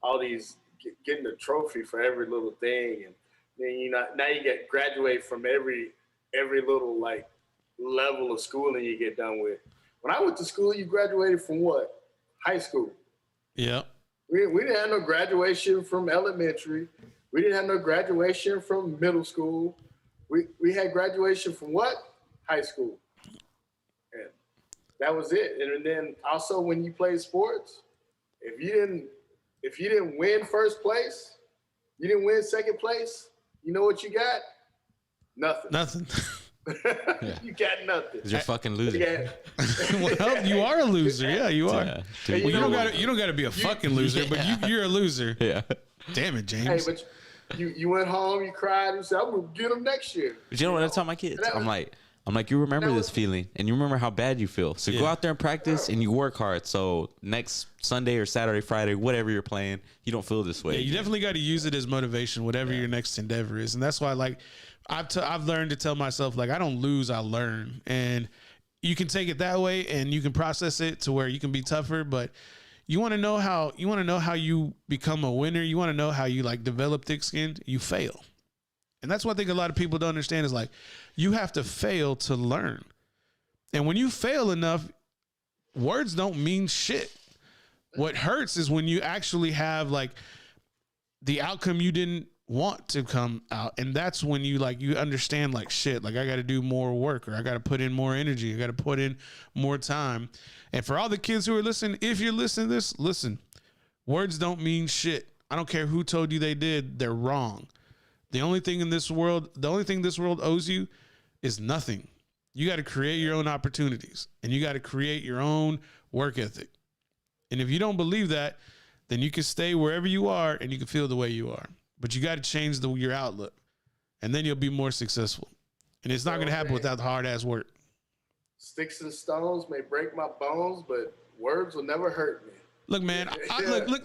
all these getting a trophy for every little thing, and then now you get graduate from every little like level of schooling you get done with. When I went to school, you graduated from what? High school. Yeah. We didn't have no graduation from elementary. We didn't have no graduation from middle school. We had graduation from what? High school. And that was it. And then also when you played sports, if you didn't win first place, you didn't win second place, you know what you got? Nothing. Yeah. You got nothing. You're fucking loser. Well, you are a loser. Yeah, you are. Yeah, well, you don't got to be a fucking loser, but you're a loser. Yeah. Damn it, James. Hey, but you went home, you cried, and said, "I'm gonna get them next year." But you know what I tell my kids? I'm like, you remember this feeling, and you remember how bad you feel. So go out there and practice, and you work hard. So next Sunday or Saturday, Friday, whatever you're playing, you don't feel this way. Yeah, you definitely got to use it as motivation, whatever your next endeavor is, and that's why, like, I've learned to tell myself, like, I don't lose, I learn, and you can take it that way, and you can process it to where you can be tougher, but you want to know how you become a winner. You want to know how you like develop thick skin. You fail. And that's what I think a lot of people don't understand is like, you have to fail to learn. And when you fail enough, words don't mean shit. What hurts is when you actually have like the outcome you didn't want to come out. And that's when you understand like shit, like I got to do more work, or I got to put in more energy. I got to put in more time. And for all the kids who are listening, if you're listening to this, listen, words don't mean shit. I don't care who told you they did. They're wrong. The only thing this world owes you is nothing. You got to create your own opportunities, and you got to create your own work ethic. And if you don't believe that, then you can stay wherever you are and you can feel the way you are. But you got to change your outlook, and then you'll be more successful. And it's not going to happen without hard ass work. Sticks and stones may break my bones, but words will never hurt me. Look, man,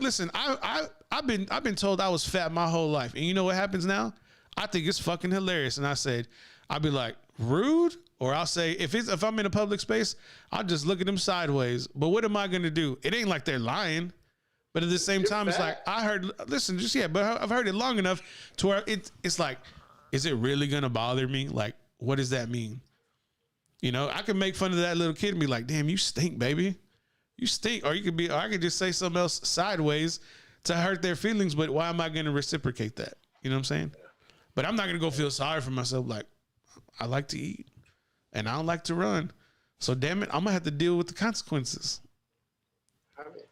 listen, I've been told I was fat my whole life. And you know what happens now? I think it's fucking hilarious. And I'll be like, rude? Or I'll say, if I'm in a public space, I'll just look at them sideways. But what am I going to do? It ain't like they're lying. But at the same time, it's like, but I've heard it long enough to where it's like, is it really going to bother me? Like, what does that mean? You know, I can make fun of that little kid and be like, damn, you stink, baby. You stink. Or I could just say something else sideways to hurt their feelings, but why am I going to reciprocate that? You know what I'm saying? But I'm not going to go feel sorry for myself. Like, I like to eat and I don't like to run. So damn it, I'm going to have to deal with the consequences. I mean,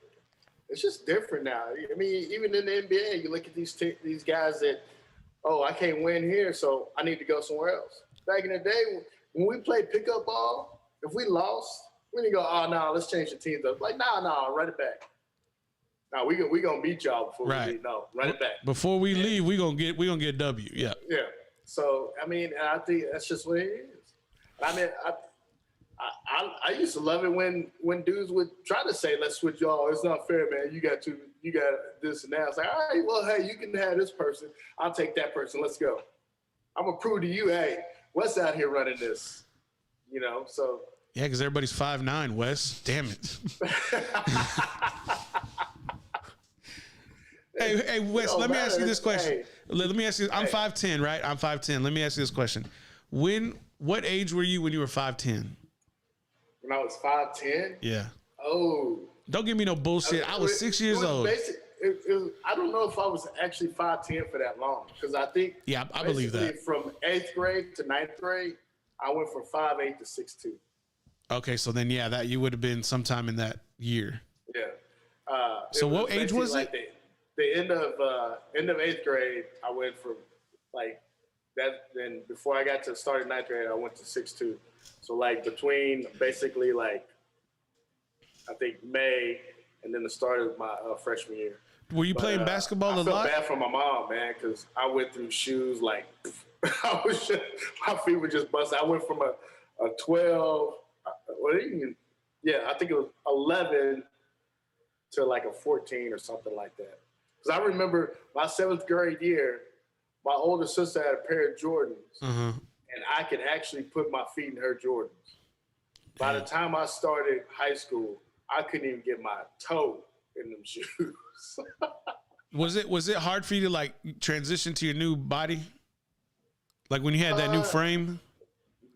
it's just different now. I mean, even in the NBA, you look at these guys that, I can't win here, so I need to go somewhere else. Back in the day, when we played pickup ball, if we lost, we didn't go, no, let's change the teams up. Like, no, run it back. No, we gonna beat y'all before we leave. No, run it back. Before we leave, we gonna get a W. Yeah. Yeah. So I mean, I think that's just what it is. I mean, I used to love it when dudes would try to say, let's switch y'all. It's not fair, man. You got this and that. It's like, all right, well, hey, you can have this person. I'll take that person. Let's go. I'm gonna prove to you, hey, Wes out here running this. You know, so. Yeah, because everybody's 5'9", Wes. Damn it. Hey, Wes, let me ask you this question. Let me ask you, I'm 5'10", right? I'm 5'10". Let me ask you this question. When What age were you when you were 5'10"? When I was 5'10"? Yeah. Oh. Don't give me no bullshit. I was 6 years old. I don't know if I was actually 5'10" for that long, because I think I believe that. From 8th grade to 9th grade, I went from 5'8" to 6'2". Okay, so then that you would have been sometime in that year. Yeah. So what age was like it? The end of 8th grade, I went from like that. Then before I got to start in 9th grade, I went to 6'2". So like between basically like I think May and then the start of my freshman year. Were you playing basketball a lot? I felt bad for my mom, man, because I went through shoes like my feet were just busted. I went from a 12, I think it was 11 to like a 14 or something like that. Because I remember my 7th grade year, my older sister had a pair of Jordans, and I could actually put my feet in her Jordans. By the time I started high school, I couldn't even get my toe in them shoes. Was it hard for you to like transition to your new body? Like when you had that new frame?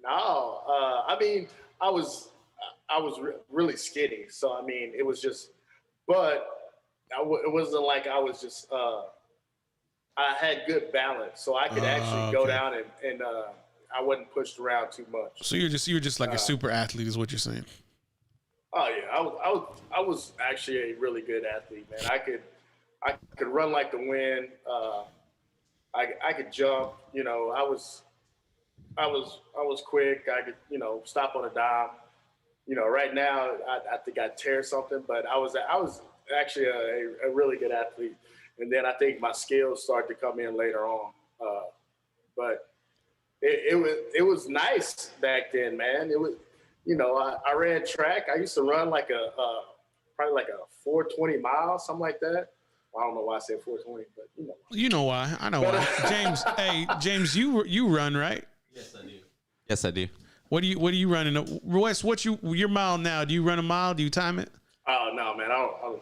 No, I mean, I was really skinny, so I mean, it was just, but it wasn't like I was just. I had good balance, so I could actually go down and I wasn't pushed around too much. So you were just like a super athlete, is what you're saying? Oh yeah, I was actually a really good athlete, man. I could run like the wind. I could jump. You know, I was quick. I could, stop on a dime. You know, right now I think I'd tear something, but I was actually a really good athlete. And then I think my skills started to come in later on. But it was nice back then, man. It was, I ran track. I used to run like probably like a 420 miles, something like that. I don't know why I said 420, but you know why. I know why. James, James, you run, right? Yes, I do. What are you running? Wes, your mile now? Do you run a mile? Do you time it? Oh no, man!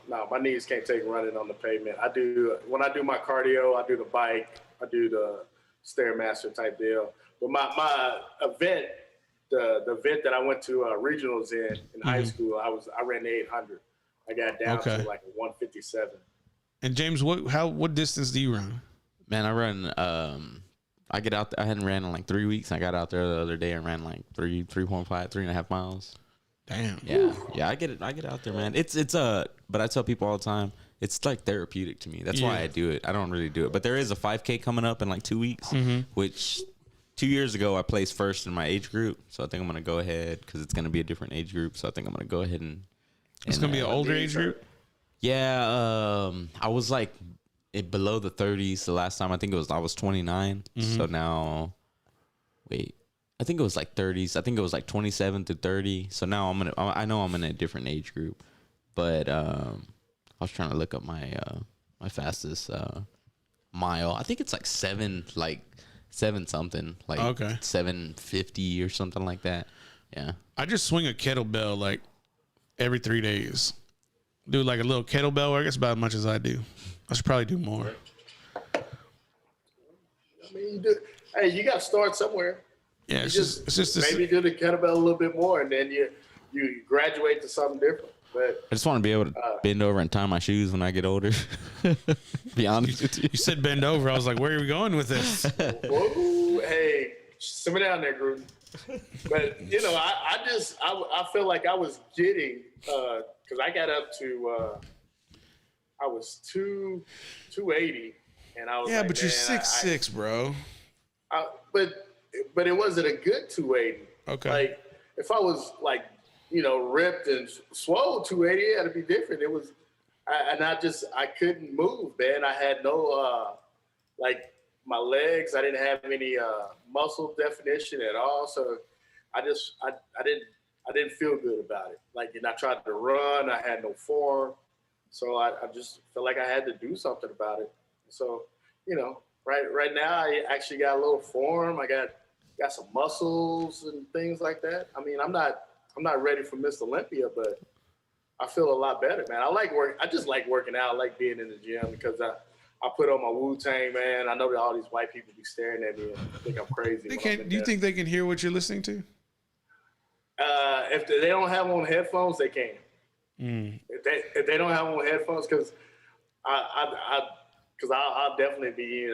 No, my knees can't take running on the pavement. When I do my cardio, I do the bike, I do the Stairmaster type deal. But my event, the event that I went to regionals in high school, I ran the 800. I got down to like a 157. And James, what distance do you run? Man, I run. I get out. I hadn't ran in like 3 weeks. I got out there the other day and ran like 3.5, 3.5 miles. Damn. Yeah. I get out there, man. But I tell people all the time, it's like therapeutic to me. That's why I do it. I don't really do it, but there is a 5K coming up in like 2 weeks, which 2 years ago I placed first in my age group. So I think I'm gonna go ahead because it's gonna be a different age group. So I think I'm gonna go ahead and it's gonna be an older age group. Yeah. I was like below the 30s the last time. I think I was 29. So now, wait. I think it was like 30s. I think it was like 27 to 30. So now I know I'm in a different age group, but I was trying to look up my fastest mile. I think it's like seven something, like 750 or something like that. Yeah. I just swing a kettlebell like every 3 days. Do like a little kettlebell work. It's about as much as I do. I should probably do more. I mean, you got to start somewhere. Yeah, it's just maybe do the kettlebell a little bit more, and then you graduate to something different. But I just want to be able to bend over and tie my shoes when I get older. Be honest with you. You said bend over. I was like, where are we going with this? Whoa, hey, simmer down there, Gruden. But I feel like I was getting because I got up to I was 280, and I was but you're 6'6", bro. But it wasn't a good 280. Okay. Like if I was like, ripped and swole 280, that'd be different. It was, I couldn't move, man. I had no, like my legs, I didn't have any muscle definition at all. So I didn't feel good about it. Like, and I tried to run, I had no form. So I just felt like I had to do something about it. So, right now I actually got a little form. I got some muscles and things like that. I mean, I'm not ready for Miss Olympia, but I feel a lot better, man. I just like working out. I like being in the gym because I put on my Wu-Tang, man. I know that all these white people be staring at me and think I'm crazy. Do you think they can hear what you're listening to? If they don't have on headphones, they can. If they don't have on headphones, because I'll definitely be,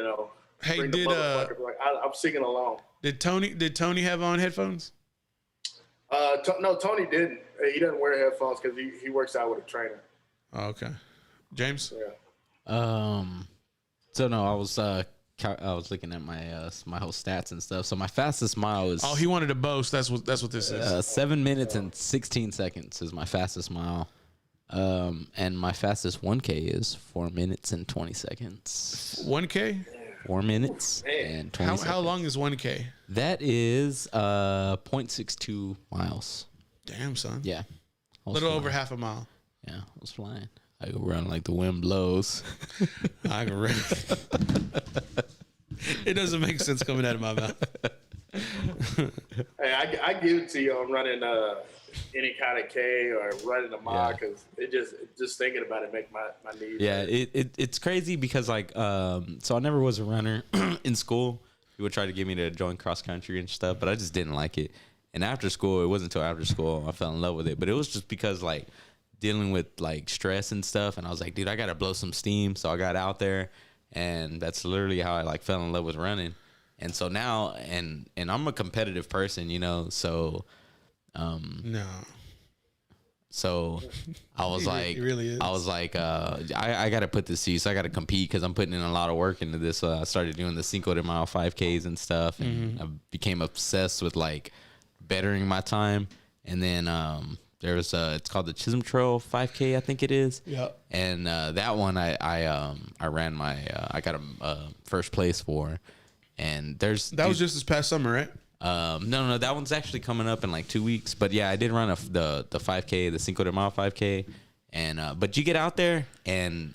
Hey, I'm singing along. Did Tony have on headphones? No, Tony didn't. He doesn't wear headphones because he works out with a trainer. Oh, okay. James? Yeah. So no, I was looking at my whole stats and stuff. So my fastest mile is he wanted to boast. That's what this is. 7 minutes and 16 seconds is my fastest mile. And my fastest 1K is 4 minutes and 20 seconds. 1K? 4 minutes and 20 seconds. How long is 1K? That is 0.62 miles. Damn, son. Yeah. A little over half a mile. Yeah, I was flying. I go run like the wind blows. I can run. It doesn't make sense coming out of my mouth. Hey, I give it to you on running any kind of K or running a mile because it just thinking about it make my knees. Yeah, it's crazy because so I never was a runner in school. People tried to get me to join cross country and stuff, but I just didn't like it. And after school, it wasn't until after school I fell in love with it. But it was just because dealing with stress and stuff, and I was like, dude, I gotta blow some steam. So I got out there, and that's literally how I fell in love with running. And so now, and I'm a competitive person, so no. So I was He really is. I was like, I got to put this to use. So I got to compete because I'm putting in a lot of work into this. So I started doing the Cinco de Mayo 5Ks and stuff, and I became obsessed with bettering my time. And then there's it's called the Chisholm Trail 5K, I think it is. Yeah. And that one I ran I got a first place for, and that was just this past summer, right? No, that one's actually coming up in 2 weeks. But yeah, I did run the 5K, the Cinco de Mayo 5K, and but you get out there and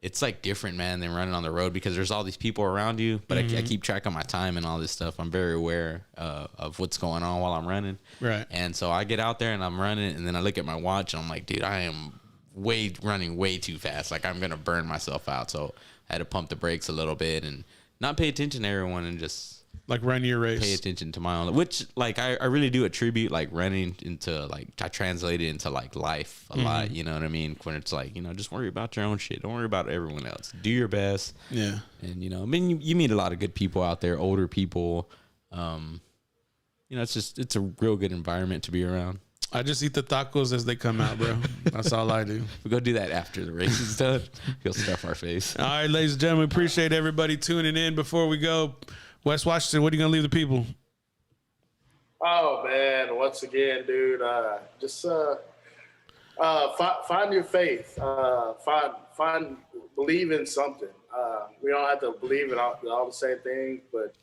it's different, man, than running on the road because there's all these people around you. But I keep track of my time and all this stuff. I'm very aware of what's going on while I'm running. Right. And so I get out there and I'm running, and then I look at my watch and I'm like, dude, I am running way too fast. I'm gonna burn myself out. So I had to pump the brakes a little bit and not pay attention to everyone and just run your race. Pay attention to my own, which I really do attribute running into I translate it into life a lot. You know what I mean? When it's just worry about your own shit. Don't worry about everyone else. Do your best. Yeah. And you meet a lot of good people out there, older people. It's a real good environment to be around. I just eat the tacos as they come out, bro. That's all I do. We go do that after the race is done. He'll stuff our face. All right, ladies and gentlemen, appreciate everybody tuning in. Before we go, West Washington, what are you gonna leave the people? Oh man, once again, dude, just find your faith. Believe in something. We don't have to believe in all the same things, but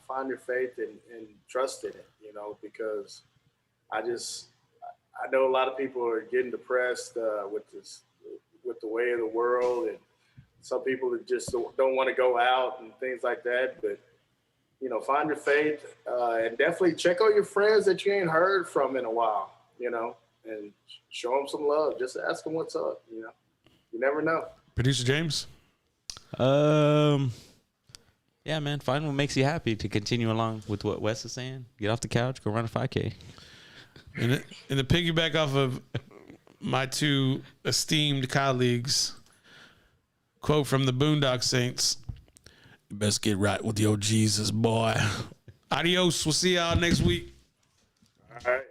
find your faith and trust in it. Because I know a lot of people are getting depressed with the way of the world, and some people that just don't want to go out and things like that. But find your faith and definitely check on your friends that you ain't heard from in a while. And show them some love. Just ask them what's up. You never know. Producer James. Yeah, man. Find what makes you happy to continue along with what Wes is saying. Get off the couch, go run a 5K. And to piggyback off of my two esteemed colleagues, quote from the Boondock Saints, "You best get right with your Jesus, boy." Adios. We'll see y'all next week. All right.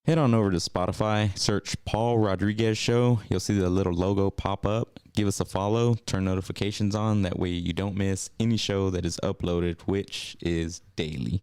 Head on over to Spotify, search Paul Rodriguez Show. You'll see the little logo pop up. Give us a follow, turn notifications on. That way you don't miss any show that is uploaded, which is daily.